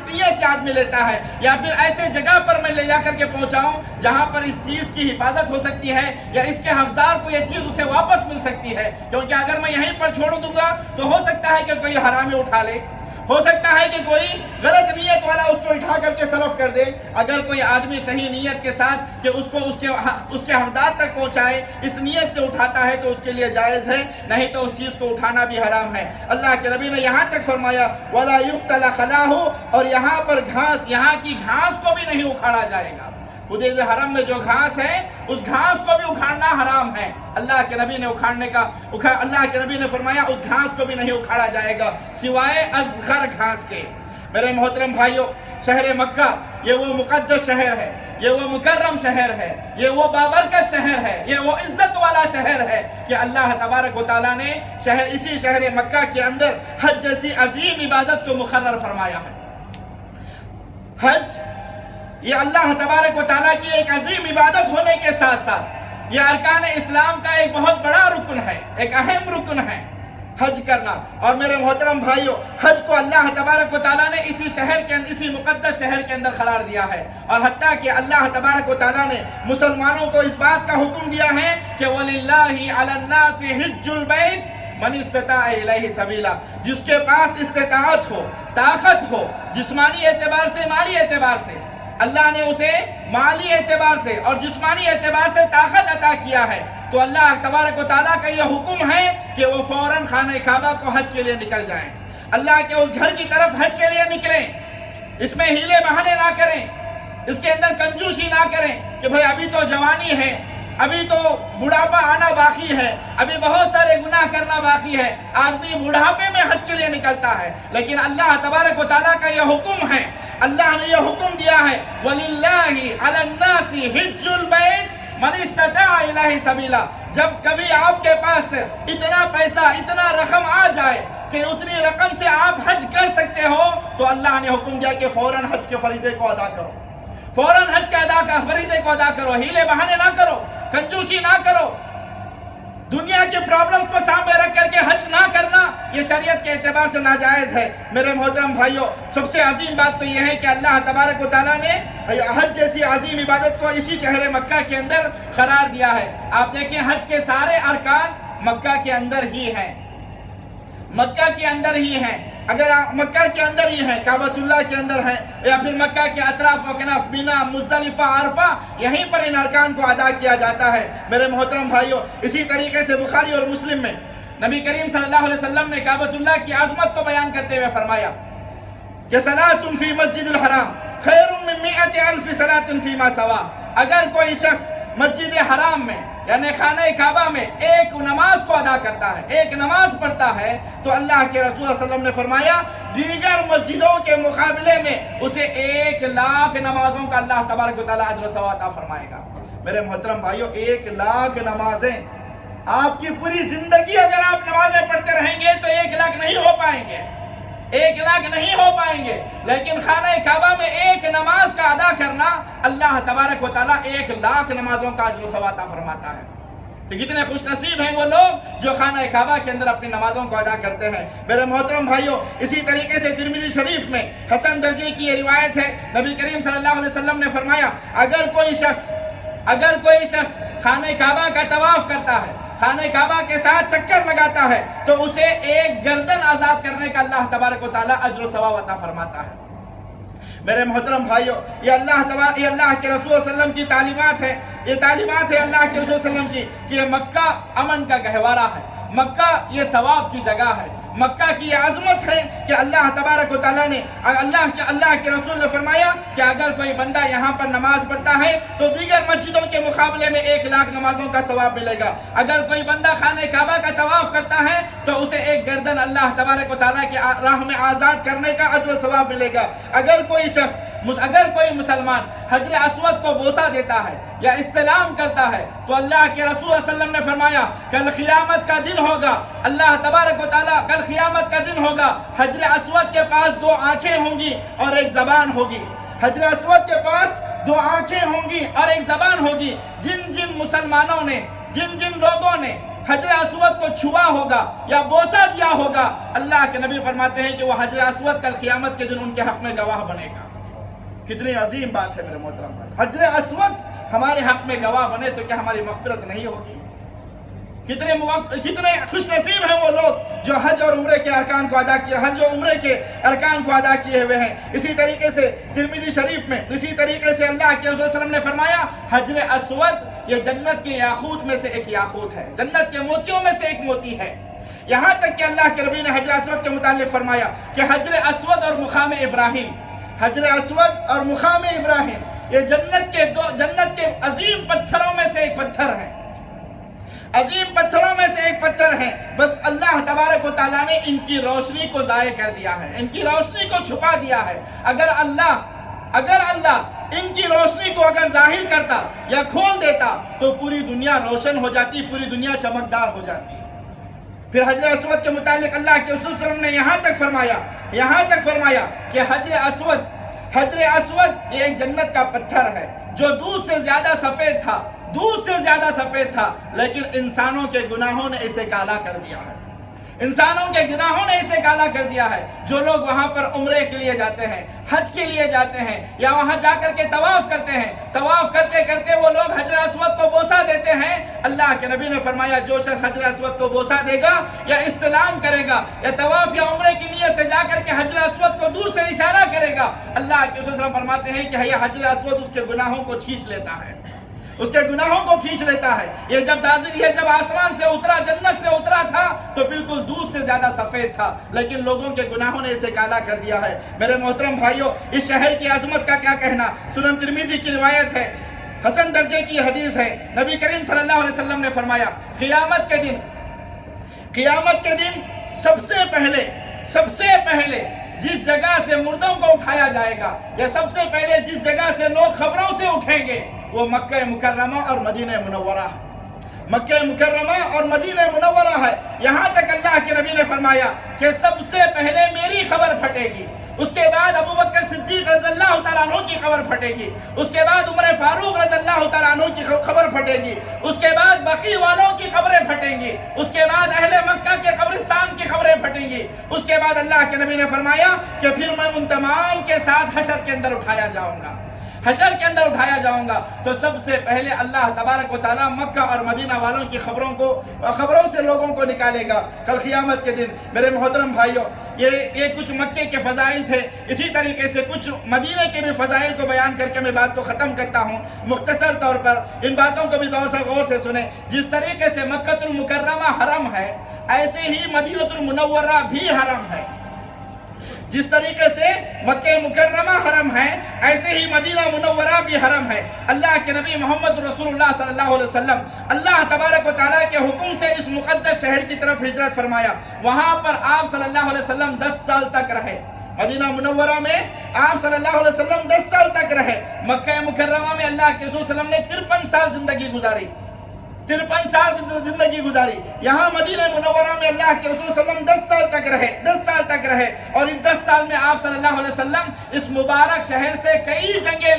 نیت سے آدمی لیتا ہے یا پھر ایسے جگہ پر میں لے جا کر کے پہنچاؤں جہاں پر اس چیز کی حفاظت ہو سکتی ہے یا اس کے حقدار کو یہ چیز اسے واپس مل سکتی ہے، کیونکہ اگر میں یہیں پر چھوڑ دوں گا تو ہو سکتا ہے کہ کوئی حرامی اٹھا لے، ہو سکتا ہے کہ کوئی غلط نیت والا اس کو اٹھا کر کے سلف کر دے۔ اگر کوئی آدمی صحیح نیت کے ساتھ کہ اس کو اس کے حقدار تک پہنچائے اس نیت سے اٹھاتا ہے تو اس کے لیے جائز ہے، نہیں تو اس چیز کو اٹھانا بھی حرام ہے۔ اللہ کے نبی نے یہاں تک فرمایا وَلَا يُقْتَلَ خَلَاهُ، اور یہاں پر یہاں کی گھاس کو بھی نہیں اکھاڑا جائے گا۔ حدود حرم میں جو گھاس ہے اس گھاس کو بھی اکھاڑنا حرام ہے۔ اللہ کے نبی نے اللہ کے نبی نے فرمایا اس گھاس کو بھی نہیں اکھاڑا جائے گا سوائے اصغر گھاس کے۔ میرے محترم بھائیوں، شہر مکہ یہ وہ مقدس شہر ہے، یہ وہ مکرم شہر ہے، یہ وہ بابرکت شہر ہے، یہ وہ عزت والا شہر ہے کہ اللہ تبارک و تعالیٰ نے اسی شہر مکہ کے اندر حج جیسی عظیم عبادت کو مقرر فرمایا ہے۔ حج یہ اللہ تبارک و تعالیٰ کی ایک عظیم عبادت ہونے کے ساتھ ساتھ یہ ارکان اسلام کا ایک بہت بڑا رکن ہے، ایک اہم رکن ہے حج کرنا۔ اور میرے محترم بھائیوں، حج کو اللہ تبارک و تعالیٰ نے اسی مقدس شہر کے اندر قرار دیا ہے، اور حتیٰ کہ اللہ تبارک و تعالیٰ نے مسلمانوں کو اس بات کا حکم دیا ہے کہ وَلِلَّهِ عَلَى النَّاسِ حِجُّ الْبَيْتِ مَنِ اسْتَطَاعَ إِلَيْهِ سَبِيلًا، جس کے پاس استطاعت ہو، طاقت ہو، جسمانی اعتبار سے، مالی اعتبار سے، اللہ نے اسے مالی اعتبار سے اور جسمانی اعتبار سے طاقت عطا کیا ہے، تو اللہ تبارک و تعالیٰ کا یہ حکم ہے کہ وہ فوراً خانہ کعبہ کو حج کے لیے نکل جائیں، اللہ کے اس گھر کی طرف حج کے لیے نکلیں، اس میں ہیلے بہانے نہ کریں، اس کے اندر کنجوسی نہ کریں کہ بھئی ابھی تو جوانی ہے، ابھی تو بڑھاپا آنا باقی ہے، ابھی بہت سارے گناہ کرنا باقی ہے، آدمی بڑھاپے میں حج کے لیے نکلتا ہے، لیکن اللہ تبارک و تعالیٰ کا یہ حکم ہے، اللہ نے یہ حکم دیا ہے وَلِلَّهِ عَلَى النَّاسِ حِجُّ الْبَيْتِ مَنِ اسْتَطَاعَ إِلَيْهِ سَبِيلًا، جب کبھی آپ کے پاس اتنا پیسہ، اتنا رقم آ جائے کہ اتنی رقم سے آپ حج کر سکتے ہو تو اللہ نے حکم دیا کہ فوراً حج کے فریضے کو ادا کرو، فوراً حج کے فریضے کو ادا کرو، ہیلے بہانے نہ کرو، کنجوسی نہ کرو، دنیا کے پرابلم کو سامنے رکھ کر کے حج نہ کرنا یہ شریعت کے اعتبار سے ناجائز ہے۔ میرے محترم بھائیوں، سب سے عظیم بات تو یہ ہے کہ اللہ تبارک و تعالیٰ نے حج جیسی عظیم عبادت کو اسی شہر مکہ کے اندر قرار دیا ہے۔ آپ دیکھیں حج کے سارے ارکان مکہ کے اندر ہی ہیں، مکہ کے اندر ہی ہیں۔ اگر آپ مکہ کے اندر ہی ہیں، کعبۃ اللہ کے اندر ہیں، یا پھر مکہ کے اطراف و کناف مینا، مزدلفہ، عرفہ، یہیں پر ان ارکان کو ادا کیا جاتا ہے۔ میرے محترم بھائیوں، اسی طریقے سے بخاری اور مسلم میں نبی کریم صلی اللہ علیہ وسلم نے کعبۃ اللہ کی عظمت کو بیان کرتے ہوئے فرمایا کہ صلاۃ فی مسجد الحرام خیر من 100,000 صلاۃ فیما سوا۔ اگر کوئی شخص مسجد حرام میں یعنی خانہ کعبہ میں ایک نماز کو ادا کرتا ہے، ایک نماز پڑھتا ہے، تو اللہ کے رسول صلی اللہ علیہ وسلم نے فرمایا دیگر مسجدوں کے مقابلے میں اسے 1,00,000 نمازوں کا اللہ تبارک و تعالیٰ اجر و ثواب عطا فرمائے گا۔ میرے محترم بھائیوں، 1,00,000 نمازیں، آپ کی پوری زندگی اگر آپ نمازیں پڑھتے رہیں گے تو 1,00,000 نہیں ہو پائیں گے، 1,00,000 نہیں ہو پائیں گے، لیکن خانہ کعبہ میں ایک نماز کا ادا کرنا اللہ تبارک و تعالیٰ 1,00,000 نمازوں کا اجر و ثواب عطا فرماتا ہے۔ تو کتنے خوش نصیب ہیں وہ لوگ جو خانہ کعبہ کے اندر اپنی نمازوں کو ادا کرتے ہیں۔ میرے محترم بھائیوں، اسی طریقے سے ترمذی شریف میں حسن درجے کی یہ روایت ہے، نبی کریم صلی اللہ علیہ وسلم نے فرمایا اگر کوئی شخص خانہ کعبہ کا طواف کرتا ہے، خانہ کعبہ کے ساتھ چکر لگاتا ہے، تو اسے ایک گردن آزاد کرنے کا اللہ تبارک و تعالیٰ اجر و ثواب عطا فرماتا ہے۔ میرے محترم بھائیوں، یہ اللہ کے رسول صلی اللہ علیہ وسلم کی تعلیمات ہے، یہ تعلیمات ہے اللہ کے رسول صلی اللہ علیہ وسلم کی کہ یہ مکہ امن کا گہوارہ ہے، مکہ یہ ثواب کی جگہ ہے، مکہ کی یہ عظمت ہے کہ اللہ تبارک و تعالیٰ نے اللہ کے رسول نے فرمایا کہ اگر کوئی بندہ یہاں پر نماز پڑھتا ہے تو دیگر مسجدوں کے مقابلے میں 1,00,000 نمازوں کا ثواب ملے گا۔ اگر کوئی بندہ خانہ کعبہ کا طواف کرتا ہے تو اسے ایک گردن اللہ تبارک و تعالیٰ کی راہ میں آزاد کرنے کا اجر و ثواب ملے گا۔ اگر کوئی مسلمان حجر اسود کو بوسہ دیتا ہے یا استلام کرتا ہے تو اللہ کے رسول صلی اللہ علیہ وسلم نے فرمایا کل قیامت کا دن ہوگا، اللہ تبارک و تعالیٰ کل قیامت کا دن ہوگا، حجر اسود کے پاس 2 آنکھیں ہوں گی اور ایک زبان ہوگی، حجر اسود کے پاس 2 آنکھیں ہوں گی اور ایک زبان ہوگی۔ جن مسلمانوں نے جن لوگوں نے حجر اسود کو چھوا ہوگا یا بوسہ دیا ہوگا، اللہ کے نبی فرماتے ہیں کہ وہ حجر اسود کل قیامت کے دن ان کے حق میں گواہ بنے گا۔ کتنی عظیم بات ہے میرے محترم بھائی، حجر اسود ہمارے حق میں گواہ بنے تو کیا ہماری مغفرت نہیں ہوگی؟ کتنے خوش نصیب ہیں وہ لوگ جو حج اور عمرے کے ارکان کو ادا کیے، حج اور عمرے کے ارکان کو ادا کیے ہوئے ہیں۔ اسی طریقے سے ترمذی شریف میں اسی طریقے سے اللہ کے رسول صلی اللہ علیہ وسلم نے فرمایا حجر اسود یہ جنت کے یاقوت میں سے ایک یاقوت ہے، جنت کے موتیوں میں سے ایک موتی ہے۔ یہاں تک کہ اللہ کے نبی نے حجر اسود کے متعلق فرمایا کہ حجر اسود اور مقام ابراہیم، حجر اسود اور مقام ابراہیم یہ جنت کے عظیم پتھروں میں سے ایک پتھر ہے، عظیم پتھروں میں سے ایک پتھر ہے، بس اللہ تبارک و تعالیٰ نے ان کی روشنی کو ضائع کر دیا ہے، ان کی روشنی کو چھپا دیا ہے۔ اگر اللہ ان کی روشنی کو اگر ظاہر کرتا یا کھول دیتا تو پوری دنیا روشن ہو جاتی، پوری دنیا چمکدار ہو جاتی۔ پھر حجر اسود کے متعلق اللہ کے رسول صلی اللہ علیہ وسلم نے یہاں تک فرمایا کہ حجر اسود یہ ایک جنت کا پتھر ہے جو دودھ سے زیادہ سفید تھا، لیکن انسانوں کے گناہوں نے اسے کالا کر دیا ہے، جو لوگ وہاں پر عمرے کے لیے جاتے ہیں، حج کے لیے جاتے ہیں یا وہاں جا کر کے طواف کرتے ہیں، طواف کرتے کرتے وہ لوگ حجر اسود کو بوسہ دیتے ہیں، اللہ کے نبی نے فرمایا جو شخص حجر اسود کو بوسہ دے گا یا استلام کرے گا یا طواف یا عمرے کی نیت سے جا کر کے حجر اسود کو دور سے اشارہ کرے گا، اللہ کے رسول صلی اللہ علیہ وسلم فرماتے ہیں کہ یہ حجر اسود اس کے گناہوں کو کھینچ لیتا ہے، یہ جب آسمان سے اترا، جنت سے اترا تھا تو بالکل دودھ سے زیادہ سفید تھا، لیکن لوگوں کے گناہوں نے اسے کالا کر دیا ہے۔ میرے محترم بھائیوں، اس شہر کی عظمت کا کیا کہنا، سنن ترمذی کی روایت ہے، حسن درجے کی حدیث ہے، نبی کریم صلی اللہ علیہ وسلم نے فرمایا قیامت کے دن سب سے پہلے جس جگہ سے مردوں کو اٹھایا جائے گا یا سب سے پہلے جس جگہ سے لوگ خبروں سے اٹھیں گے وہ مکہ مکرمہ اور مدینہ منورہ ہے، مکہ مکرمہ اور مدینہ منورہ ہے۔ یہاں تک اللہ کے نبی نے فرمایا کہ سب سے پہلے میری خبر پھٹے گی، اس کے بعد ابو بکر صدیق رضی اللہ تعالیٰ عنہ کی خبر پھٹے گی، اس کے بعد عمر فاروق رضی اللہ تعالیٰ عنہ کی خبر پھٹے گی، اس کے بعد بقیع والوں کی خبریں پھٹیں گی، اس کے بعد اہل مکہ کے قبرستان کی خبریں پھٹیں گی، اس کے بعد اللہ کے نبی نے فرمایا کہ پھر میں ان تمام کے ساتھ حشر کے اندر اٹھایا جاؤں گا۔ حشر کے اندر اٹھایا جاؤں گا تو سب سے پہلے اللہ تبارک و تعالیٰ مکہ اور مدینہ والوں کی خبروں سے لوگوں کو نکالے گا کل قیامت کے دن۔ میرے محترم بھائیوں، یہ کچھ مکے کے فضائل تھے، اسی طریقے سے کچھ مدینہ کے بھی فضائل کو بیان کر کے میں بات کو ختم کرتا ہوں مختصر طور پر۔ ان باتوں کو بھی غور سے سنیں۔ جس طریقے سے مکہ المکرمہ حرم ہے، ایسے ہی مدینہ المنورہ بھی حرم ہے۔ جس طریقے سے مکہ مکرمہ حرم ہے، ایسے ہی مدینہ منورہ بھی حرم ہے۔ اللہ کے نبی محمد رسول اللہ صلی اللہ علیہ وسلم اللہ تبارک و تعالیٰ کے حکم سے اس مقدس شہر کی طرف ہجرت فرمایا۔ وہاں پر آپ صلی اللہ علیہ وسلم 10 سال تک رہے۔ مدینہ منورہ میں آپ صلی اللہ علیہ وسلم 10 سال تک رہے۔ مکہ مکرمہ میں اللہ کے رسول صلی اللہ علیہ وسلم نے 53 سال زندگی گزاری، 53 سال زندگی گزاری۔ یہاں مدینہ منورہ میں اللہ کے رسول صلی اللہ علیہ وسلم 10 سال تک رہے اور ان 10 سال میں آپ صلی اللہ علیہ وسلم اس مبارک شہر سے کئی جنگیں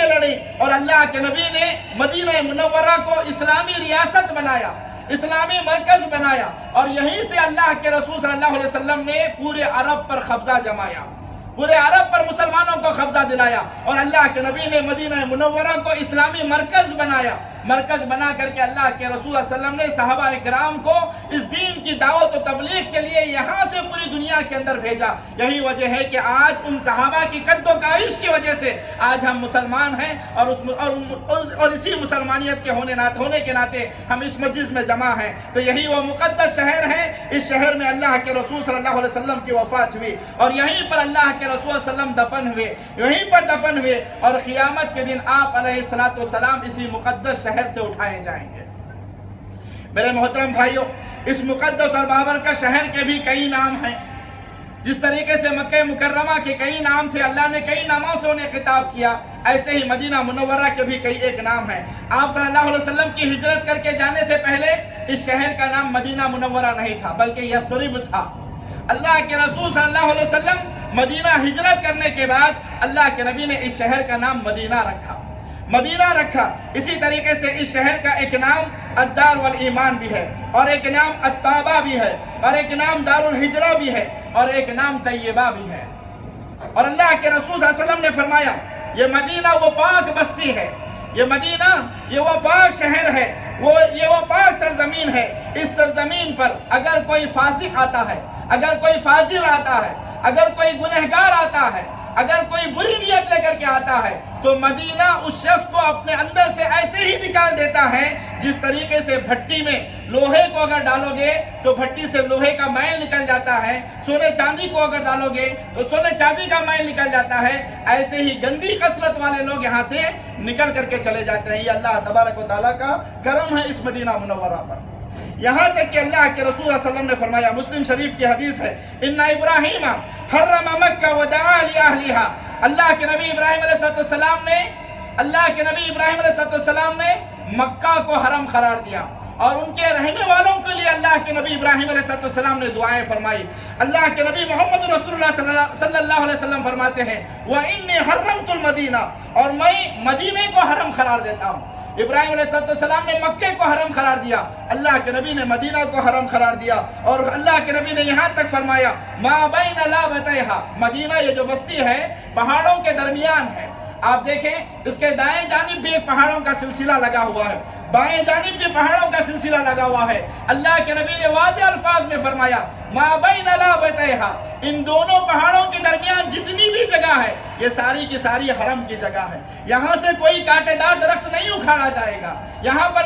لڑی اور اللہ کے نبی نے مدینہ منورہ کو اسلامی ریاست بنایا، اسلامی مرکز بنایا اور یہیں سے اللہ کے رسول صلی اللہ علیہ وسلم نے پورے عرب پر قبضہ جمایا، پورے عرب پر مسلمانوں کو قبضہ دلایا اور اللہ کے نبی نے مدینہ منورہ کو اسلامی مرکز بنا کر کے اللہ کے رسول صلی اللہ علیہ وسلم نے صحابہ اکرام کو اس دین کی دعوت و تبلیغ کے لیے یہاں سے پوری دنیا کے اندر بھیجا۔ یہی وجہ ہے کہ آج ان صحابہ کی قد و کاوش کی وجہ سے آج ہم مسلمان ہیں اور اسی مسلمانیت کے ہونے کے ناطے ہم اس مسجد میں جمع ہیں۔ تو یہی وہ مقدس شہر ہے، اس شہر میں اللہ کے رسول صلی اللہ علیہ وسلم کی وفات ہوئی اور یہیں پر اللہ کے رسول صلی اللہ علیہ وسلم دفن ہوئے اور قیامت کے دن آپ علیہ السلام اسی مقدس شہر سے اٹھائے جائیں گے۔ میرے محترم بھائیوں، اس مقدس اور بابرکت شہر کے بھی کئی نام ہیں۔ جس طریقے سے مکہ مکرمہ کے کئی نام تھے، اللہ نے کئی ناموں سے انہیں خطاب کیا، ایسے ہی مدینہ منورہ کے بھی کئی ایک نام ہیں۔ آپ صلی اللہ علیہ وسلم کی ہجرت کر کے جانے سے پہلے اس شہر کا نام مدینہ منورہ نہیں تھا بلکہ یثرب تھا۔ اللہ کے رسول صلی اللہ علیہ وسلم مدینہ ہجرت کرنے کے بعد اللہ کے نبی نے اس شہر کا نام مدینہ رکھا۔ اسی طریقے سے اس شہر کا ایک نام الدار والایمان بھی ہے اور ایک نام الطابہ بھی ہے اور ایک نام دار الہجرہ بھی ہے اور ایک نام طیبہ بھی ہے۔ اور اللہ کے رسول صلی اللہ علیہ وسلم نے فرمایا یہ مدینہ وہ پاک بستی ہے، یہ مدینہ یہ وہ پاک شہر ہے، یہ وہ پاک سرزمین ہے۔ اس سرزمین پر اگر کوئی فاسق آتا ہے، اگر کوئی فاجر آتا ہے، اگر کوئی گنہگار آتا ہے، اگر کوئی بری نیت لے کر کے آتا ہے تو مدینہ اس شخص کو اپنے اندر سے ایسے ہی نکال دیتا ہے جس طریقے سے بھٹی میں لوہے کو اگر ڈالو گے تو بھٹی سے لوہے کا میل نکل جاتا ہے، سونے چاندی کو اگر ڈالو گے تو سونے چاندی کا میل نکل جاتا ہے، ایسے ہی گندی خصلت والے لوگ یہاں سے نکل کر کے چلے جاتے ہیں۔ یہ اللہ تبارک و تعالیٰ کا کرم ہے اس مدینہ منورہ پر۔ یہاں تک کہ اللہ کے رسول صلی اللہ علیہ وسلم نے فرمایا، مسلم شریف کی حدیث ہے، ان ابراہیم حرم مکہ ودعا لأہلہا، اللہ کے نبی ابراہیم علیہ السلام نے مکہ کو حرم قرار دیا اور ان کے رہنے والوں کے لیے اللہ کے نبی ابراہیم علیہ السلام نے دعائیں فرمائی۔ اللہ کے نبی محمد رسول اللہ صلی اللہ علیہ وسلم فرماتے ہیں وَإِنِّي حَرَّمْتُ الْمَدِينَةَ، اور میں مدینے کو حرم قرار دیتا ہوں۔ ابراہیم علیہ السلام نے مکے کو حرم قرار دیا، اللہ کے نبی نے مدینہ کو حرم قرار دیا اور اللہ کے نبی نے یہاں تک فرمایا مَا بَيْنَ لَابَتَيْهَا، مدینہ یہ جو بستی ہے پہاڑوں کے درمیان ہے۔ آپ دیکھیں اس کے دائیں جانب بھی ایک پہاڑوں کا سلسلہ لگا ہوا ہے، بائیں جانب بھی پہاڑوں کا سلسلہ لگا ہوا ہے۔ اللہ کے نبی نے واضح الفاظ میں فرمایا مَا بَيْنَ لَابَتَيْهَا، ان دونوں پہاڑوں کے درمیان جتنی بھی جگہ ہے یہ ساری کی ساری حرم کی جگہ ہے۔ یہاں سے کوئی کانٹے دار درخت نہیں اکھاڑا جائے گا، یہاں پر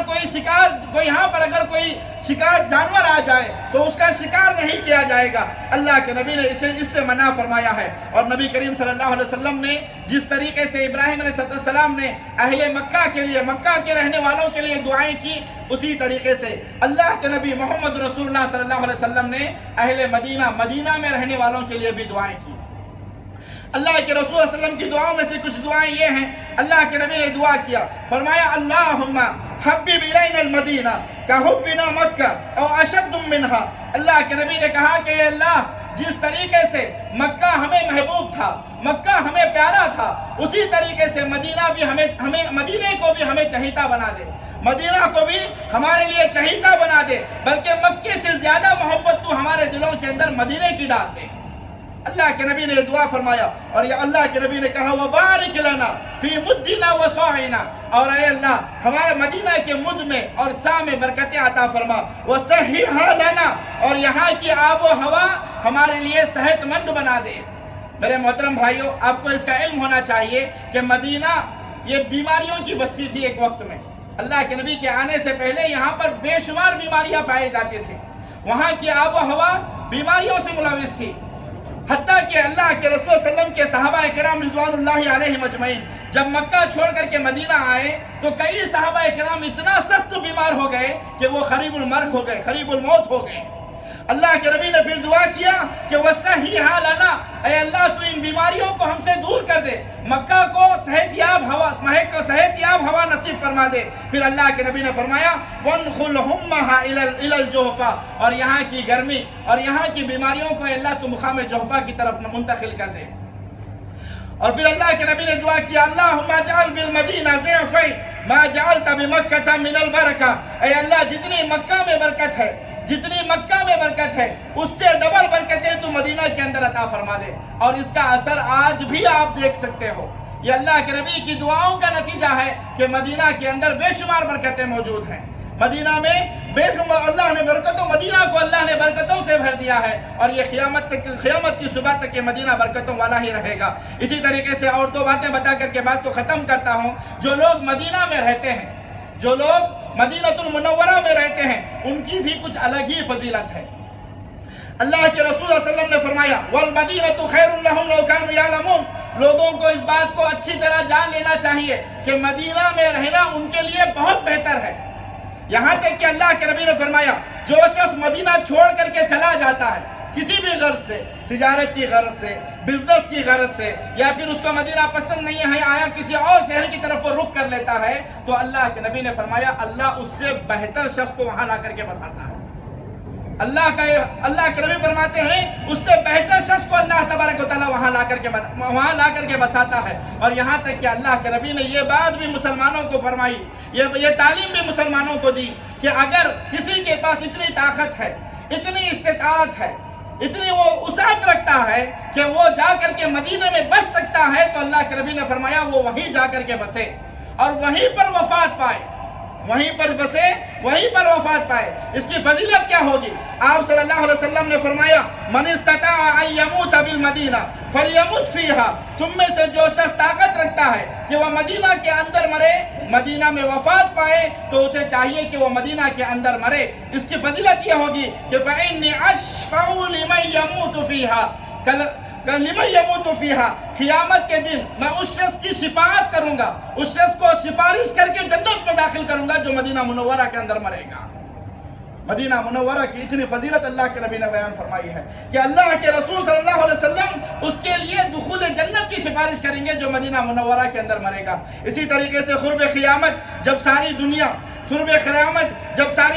یہاں پر اگر کوئی شکار جانور آ جائے تو اس کا شکار نہیں کیا جائے گا۔ اللہ کے نبی نے اس سے منع فرمایا ہے۔ اور نبی کریم صلی اللہ علیہ وسلم نے جس طریقے سے ابراہیم علیہ السلام نے اہل مکہ کے لیے، مکہ کے رہنے والوں کے لیے دعائیں کی، اسی طریقے سے اللہ کے نبی محمد رسول اللہ صلی اللہ علیہ وسلم نے اہل مدینہ میں رہنے والوں کے لیے بھی دعائیں کی۔ اللہ کے رسول صلی اللہ علیہ وسلم کی دعاؤں میں سے کچھ دعائیں یہ ہیں، اللہ کے نبی نے دعا کیا، فرمایا اللہم حبب الینا المدینہ کحبنا مکہ او اشد منہا۔ اللہ کے نبی نے کہا کہ اے اللہ، جس طریقے سے مکہ ہمیں محبوب تھا، مکہ ہمیں پیارا تھا، اسی طریقے سے مدینے کو بھی ہمیں چہیتا بنا دے، مدینہ کو بھی ہمارے لیے چہیتا بنا دے، بلکہ مکے سے زیادہ محبت تو ہمارے دلوں کے اندر مدینے کی ڈال دے۔ اللہ کے نبی نے یہ دعا فرمایا اور یہ اللہ کے نبی نے کہا وبارک لنا فی مدنا وصاعنا، اور اے اللہ ہمارے مدینہ کے مد میں اور سا میں برکتیں عطا فرما، وصححھا لنا، اور یہاں کی آب و ہوا ہمارے لیے صحت مند بنا دے۔ میرے محترم بھائیوں، آپ کو اس کا علم ہونا چاہیے کہ مدینہ یہ بیماریوں کی بستی تھی ایک وقت میں۔ اللہ کے نبی کے آنے سے پہلے یہاں پر بے شمار بیماریاں پائے جاتے تھے، وہاں کی آب و ہوا بیماریوں سے ملوث تھی، حتیٰ کہ اللہ کے رسول صلی اللہ علیہ وسلم کے صحابہ کرام رضوان اللہ علیہم اجمعین جب مکہ چھوڑ کر کے مدینہ آئے تو کئی صحابہ کرام اتنا سخت بیمار ہو گئے کہ وہ قریب المرگ ہو گئے، قریب الموت ہو گئے۔ اللہ کے نبی نے پھر دعا کیا کہ وصححھا لنا، اے اللہ تو ان بیماریوں کو ہم سے دور کر دے، مکہ کو صحت یاب ہوا نصیب فرما دے۔ پھر اللہ کے نبی نے فرمایا وانخلہمھا الی الجحفہ، اور یہاں کی گرمی اور یہاں کی بیماریوں کو اللہ تو مقام جحفہ کی طرف منتقل کر دے۔ اور پھر اللہ کے نبی نے دعا کیا اللہم اجعل بالمدینہ ضعفی ما جعلت بمکہ من البرکہ، اے اللہ جتنی مکہ میں برکت ہے، جتنی مکہ میں برکت ہے اس سے ڈبل برکتیں تو مدینہ کے اندر عطا فرما دے۔ اور اس کا اثر آج بھی آپ دیکھ سکتے ہو، یہ اللہ کے نبی کی دعاؤں کا نتیجہ ہے کہ مدینہ کے اندر بے شمار برکتیں موجود ہیں۔ مدینہ میں بے شمار اللہ نے مدینہ کو اللہ نے برکتوں سے بھر دیا ہے، اور یہ قیامت کی صبح تک یہ مدینہ برکتوں والا ہی رہے گا۔ اسی طریقے سے اور دو باتیں بتا کر کے بات کو ختم کرتا ہوں۔ جو لوگ مدینہ میں رہتے ہیں، جو لوگ مدینہ المنورہ میں رہتے ہیں، ان کی بھی کچھ الگ ہی فضیلت ہے۔ اللہ کے رسول صلی اللہ علیہ وسلم نے فرمایا وَالْمَدِينَةُ خَيْرٌ لَهُمْ لَوْ كَانُوا يَعْلَمُونَ، لوگوں کو اس بات کو اچھی طرح جان لینا چاہیے کہ مدینہ میں رہنا ان کے لیے بہت بہتر ہے۔ یہاں تک کہ اللہ کے نبی نے فرمایا جو شخص مدینہ چھوڑ کر کے چلا جاتا ہے کسی بھی غرض سے، تجارت کی غرض سے، بزنس کی غرض سے، یا پھر اس کو مدینہ پسند نہیں ہے آیا کسی اور شہر کی طرف وہ رخ کر لیتا ہے، تو اللہ کے نبی نے فرمایا اللہ اس سے بہتر شخص کو وہاں لا کر کے بساتا ہے۔ اللہ کے نبی فرماتے ہیں اس سے بہتر شخص کو اللہ تبارک و تعالیٰ وہاں لا کر کے بساتا ہے۔ اور یہاں تک کہ اللہ کے نبی نے یہ بات بھی مسلمانوں کو فرمائی، یہ تعلیم بھی مسلمانوں کو دی کہ اگر کسی کے پاس اتنی طاقت ہے، اتنی استطاعت ہے، اتنی وہ وسعت رکھتا ہے کہ وہ جا کر کے مدینہ میں بس سکتا ہے، تو اللہ کے نبی نے فرمایا وہ وہیں جا کر کے بسے اور وہیں پر وفات پائے، وہیں پر بسے، وہیں پر وفات پائے۔ اس کی فضیلت کیا ہوگی؟ آپ صلی اللہ علیہ وسلم نے فرمایا من استطاع ان یموت بالمدینہ فلیمت فیہا، تم میں سے جو شخص طاقت رکھتا ہے کہ وہ مدینہ کے اندر مرے، مدینہ میں وفات پائے، تو اسے چاہیے کہ وہ مدینہ کے اندر مرے۔ اس کی فضیلت یہ ہوگی کہ فإنی اشفع لمن یموت فیہا، لمن یموت فیہا، قیامت کے دن میں اس شخص کی شفاعت کروں گا، اس شخص کو سفارش کر کے جنت میں داخل کروں گا جو مدینہ منورہ کے اندر مرے گا۔ مدینہ منورہ کی اتنی فضیلت اللہ کے نبی نے بیان فرمائی ہے کہ اللہ کے رسول صلی اللہ علیہ وسلم اس کے لیے دخول جنت کی سفارش کریں گے جو مدینہ منورہ کے اندر مرے گا۔ اسی طریقے سے قرب قیامت جب ساری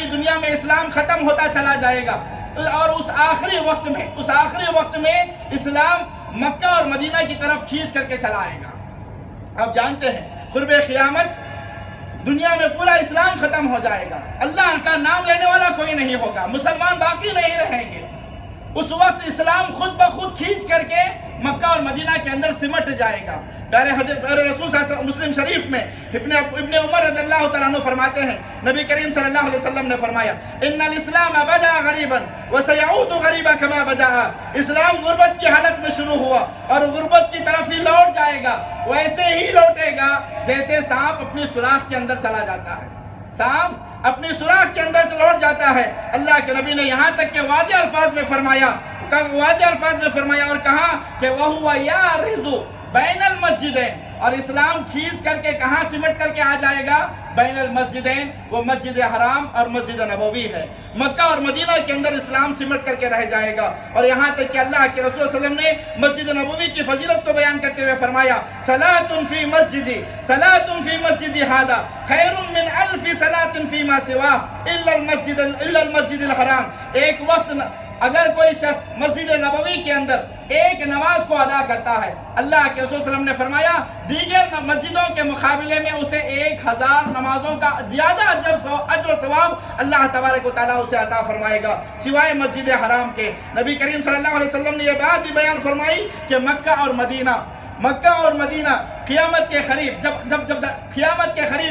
دنیا میں اسلام ختم ہوتا چلا جائے گا، اور اس آخری وقت میں اسلام مکہ اور مدینہ کی طرف کھینچ کر کے چلا آئے گا۔ آپ جانتے ہیں قرب قیامت دنیا میں پورا اسلام ختم ہو جائے گا، اللہ کا نام لینے والا کوئی نہیں ہوگا، مسلمان باقی نہیں رہیں گے۔ اس وقت اسلام خود بخود کھینچ کر کے مکہ اور مدینہ کے اندر سمٹ جائے گا۔ پیارے رسول صلی اللہ علیہ وسلم مسلم شریف میں ابن عمر رضی اللہ تعالیٰ عنہ فرماتے ہیں نبی کریم صلی اللہ علیہ وسلم نے فرمایا ان الاسلام بدا غریبا وسيعود غریبا كما بدا، اسلام غربت کی حالت میں شروع ہوا اور غربت کی طرف ہی لوٹ جائے گا، ویسے ہی لوٹے گا جیسے سانپ اپنی سوراخ کے اندر چلا جاتا ہے، سانپ اپنی سوراخ کے اندر لوٹ جاتا ہے۔ اللہ کے نبی نے یہاں تک کہ واضح الفاظ میں فرمایا اور کہا کہ وَهُوَ يَعْرِضُ بَيْنَ الْمَسْجِدَيْنِ، اور اسلام کھینچ کر کے کہاں سمٹ کر کے آ جائے گا؟ بین المسجدین، وہ مسجد حرام اور مسجد نبوی ہے۔ مکہ اور مدینہ کے اندر اسلام سمٹ کر کے رہ جائے گا۔ اور یہاں تک کہ اللہ کے رسول صلی اللہ علیہ وسلم نے مسجد نبوی کی فضیلت کو بیان کرتے ہوئے فرمایا صلاۃ فی مسجدی ھذا خیر من الف صلاۃ فیما سواہ الا المسجد الحرام، اگر کوئی شخص مسجد نبوی کے اندر ایک نماز کو ادا کرتا ہے، اللہ کے رسول صلی اللہ علیہ وسلم نے فرمایا دیگر مسجدوں کے مقابلے میں اسے 1000 نمازوں کا زیادہ اجر و ثواب اللہ تبارک و تعالیٰ اسے عطا فرمائے گا، سوائے مسجد حرام کے۔ نبی کریم صلی اللہ علیہ وسلم نے یہ بات بھی بیان فرمائی کہ مکہ اور مدینہ قیامت کے قریب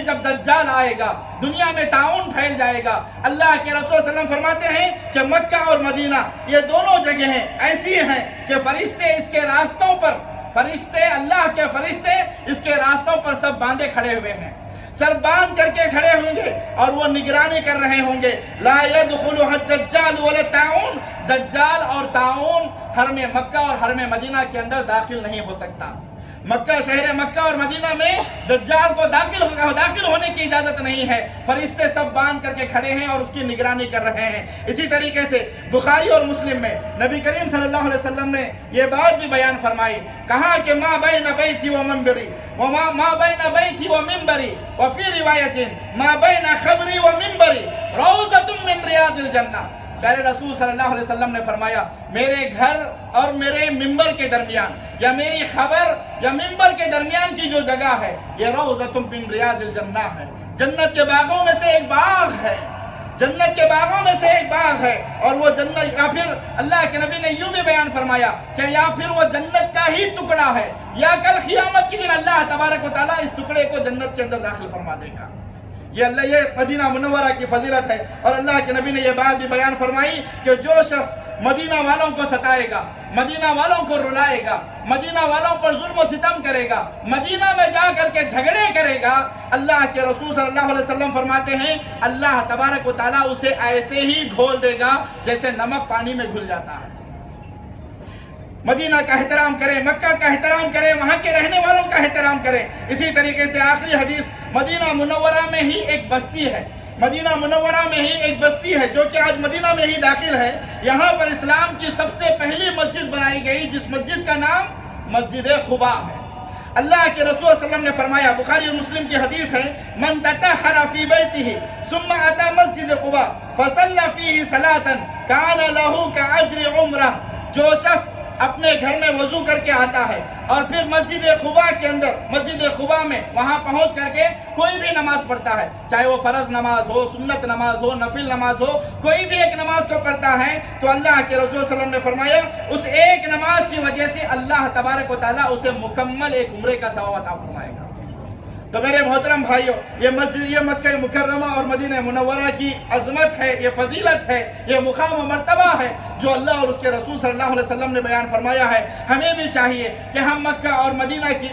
جب دجال آئے گا، دنیا میں طاعون پھیل جائے گا، اللہ کے رسول صلی اللہ علیہ وسلم فرماتے ہیں کہ مکہ اور مدینہ یہ دونوں جگہیں ایسی ہیں کہ فرشتے اس کے راستوں پر، اللہ کے فرشتے اس کے راستوں پر سب باندھے کھڑے ہوئے ہیں، سر باندھ کر کے کھڑے ہوں گے اور وہ نگرانی کر رہے ہوں گے۔ لا يدخلها الدجال ولا الطاعون، دجال اور طاعون حرم مکہ اور حرم مدینہ کے اندر داخل نہیں ہو سکتا۔ شہر مکہ اور مدینہ میں دجال کو داخل ہونے کی اجازت نہیں ہے، فرشتے سب باندھ کر کے کھڑے ہیں اور اس کی نگرانی کر رہے ہیں۔ اسی طریقے سے بخاری اور مسلم میں نبی کریم صلی اللہ علیہ وسلم نے یہ بات بھی بیان فرمائی، کہا کہ ما بین بیتی و منبری وفی روایت ما بین خبری و منبری روضۃ من ریاض الجنہ۔ پیارے رسول صلی اللہ علیہ وسلم نے فرمایا میرے گھر اور میرے ممبر کے درمیان، یا میری خبر یا ممبر کے درمیان کی جو جگہ ہے یہ روضۃ من ریاض الجنہ ہے، جنت کے باغوں میں سے ایک باغ ہے، اور وہ جنت، یا پھر اللہ کے نبی نے یوں بھی بیان فرمایا کہ یا پھر وہ جنت کا ہی ٹکڑا ہے، یا کل قیامت کے دن اللہ تبارک و تعالیٰ اس ٹکڑے کو جنت کے اندر داخل فرما دے گا۔ یہ مدینہ منورہ کی فضیلت ہے، اور اللہ کے نبی نے یہ بات بھی بیان فرمائی کہ جو شخص مدینہ والوں کو ستائے گا، مدینہ والوں کو رلائے گا، مدینہ والوں پر ظلم و ستم کرے گا، مدینہ میں جا کر کے جھگڑے کرے گا، اللہ کے رسول صلی اللہ علیہ وسلم فرماتے ہیں اللہ تبارک و تعالیٰ اسے ایسے ہی گھول دے گا جیسے نمک پانی میں گھل جاتا ہے۔ مدینہ کا احترام کریں، مکہ کا احترام کریں، وہاں کے رہنے والوں کا احترام کریں۔ اسی طریقے سے آخری حدیث، مدینہ منورہ میں ہی ایک بستی ہے جو کہ آج مدینہ میں ہی داخل ہے، یہاں پر اسلام کی سب سے پہلی مسجد بنائی گئی، جس مسجد کا نام مسجد قباء ہے۔ اللہ کے رسول صلی اللہ علیہ وسلم نے فرمایا، بخاری اور مسلم کی حدیث ہے، من تطہر فی بیتہ ثم اتى مسجد قباء فصلى فیہ صلاۃ کان لہ کاجر عمرہ، جو شخص اپنے گھر میں وضو کر کے آتا ہے اور پھر مسجد قباء میں وہاں پہنچ کر کے کوئی بھی نماز پڑھتا ہے، چاہے وہ فرض نماز ہو، سنت نماز ہو، نفل نماز ہو، کوئی بھی ایک نماز کو پڑھتا ہے تو اللہ کے رسول صلی اللہ علیہ وسلم نے فرمایا اس ایک نماز کی وجہ سے اللہ تبارک و تعالیٰ اسے مکمل ایک عمرے کا ثواب عطا فرمائے گا۔ تو میرے محترم بھائیوں، یہ مکہ مکرمہ اور مدینہ منورہ کی عظمت ہے، یہ فضیلت ہے، یہ مقام و مرتبہ ہے جو اللہ اور اس کے رسول صلی اللہ علیہ وسلم نے بیان فرمایا ہے۔ ہمیں بھی چاہیے کہ ہم مکہ اور مدینہ کی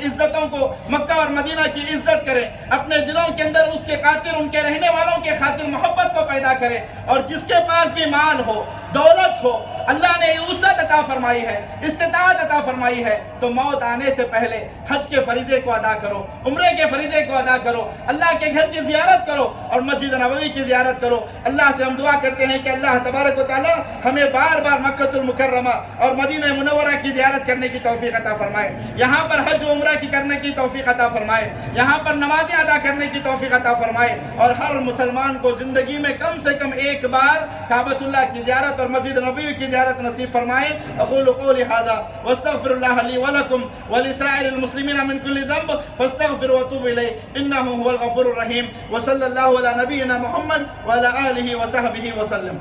عزت کریں، اپنے دلوں کے اندر اس کے خاطر، ان کے رہنے والوں کے خاطر محبت کو پیدا کریں، اور جس کے پاس بھی مال ہو، دولت ہو، اللہ نے وسعت عطا فرمائی ہے، استطاعت عطا فرمائی ہے، تو موت آنے سے پہلے حج کے فریضے کو ادا کرو، عمرے کے فریضے کو ادا کرو، اللہ کے گھر کی زیارت کرو اور مسجد نبوی کی زیارت کرو۔ اللہ سے ہم دعا کرتے ہیں کہ اللہ تبارک و تعالی ہمیں بار بار مکہ المکرمہ اور مدینہ منورہ کی زیارت کرنے کی توفیق عطا فرمائے، یہاں پر حج و عمرہ کی کرنے کی توفیق عطا فرمائے، یہاں پر نمازیں ادا کرنے کی توفیق عطا فرمائے، اور ہر مسلمان کو زندگی میں کم سے کم ایک بار کعبۃ اللہ کی زیارت اور مسجد نبوی کی زیارت نصیب فرمائے۔ اقول قولی ھذا واستغفر اللہ لی ولکم ولسائر المسلمین من کل ذنب فاستغفروا واتوبوا الیہ انہ هو الغفور الرحیم، وصلی اللہ علی نبینا محمد وعلی آلہ وصحبہ وسلم۔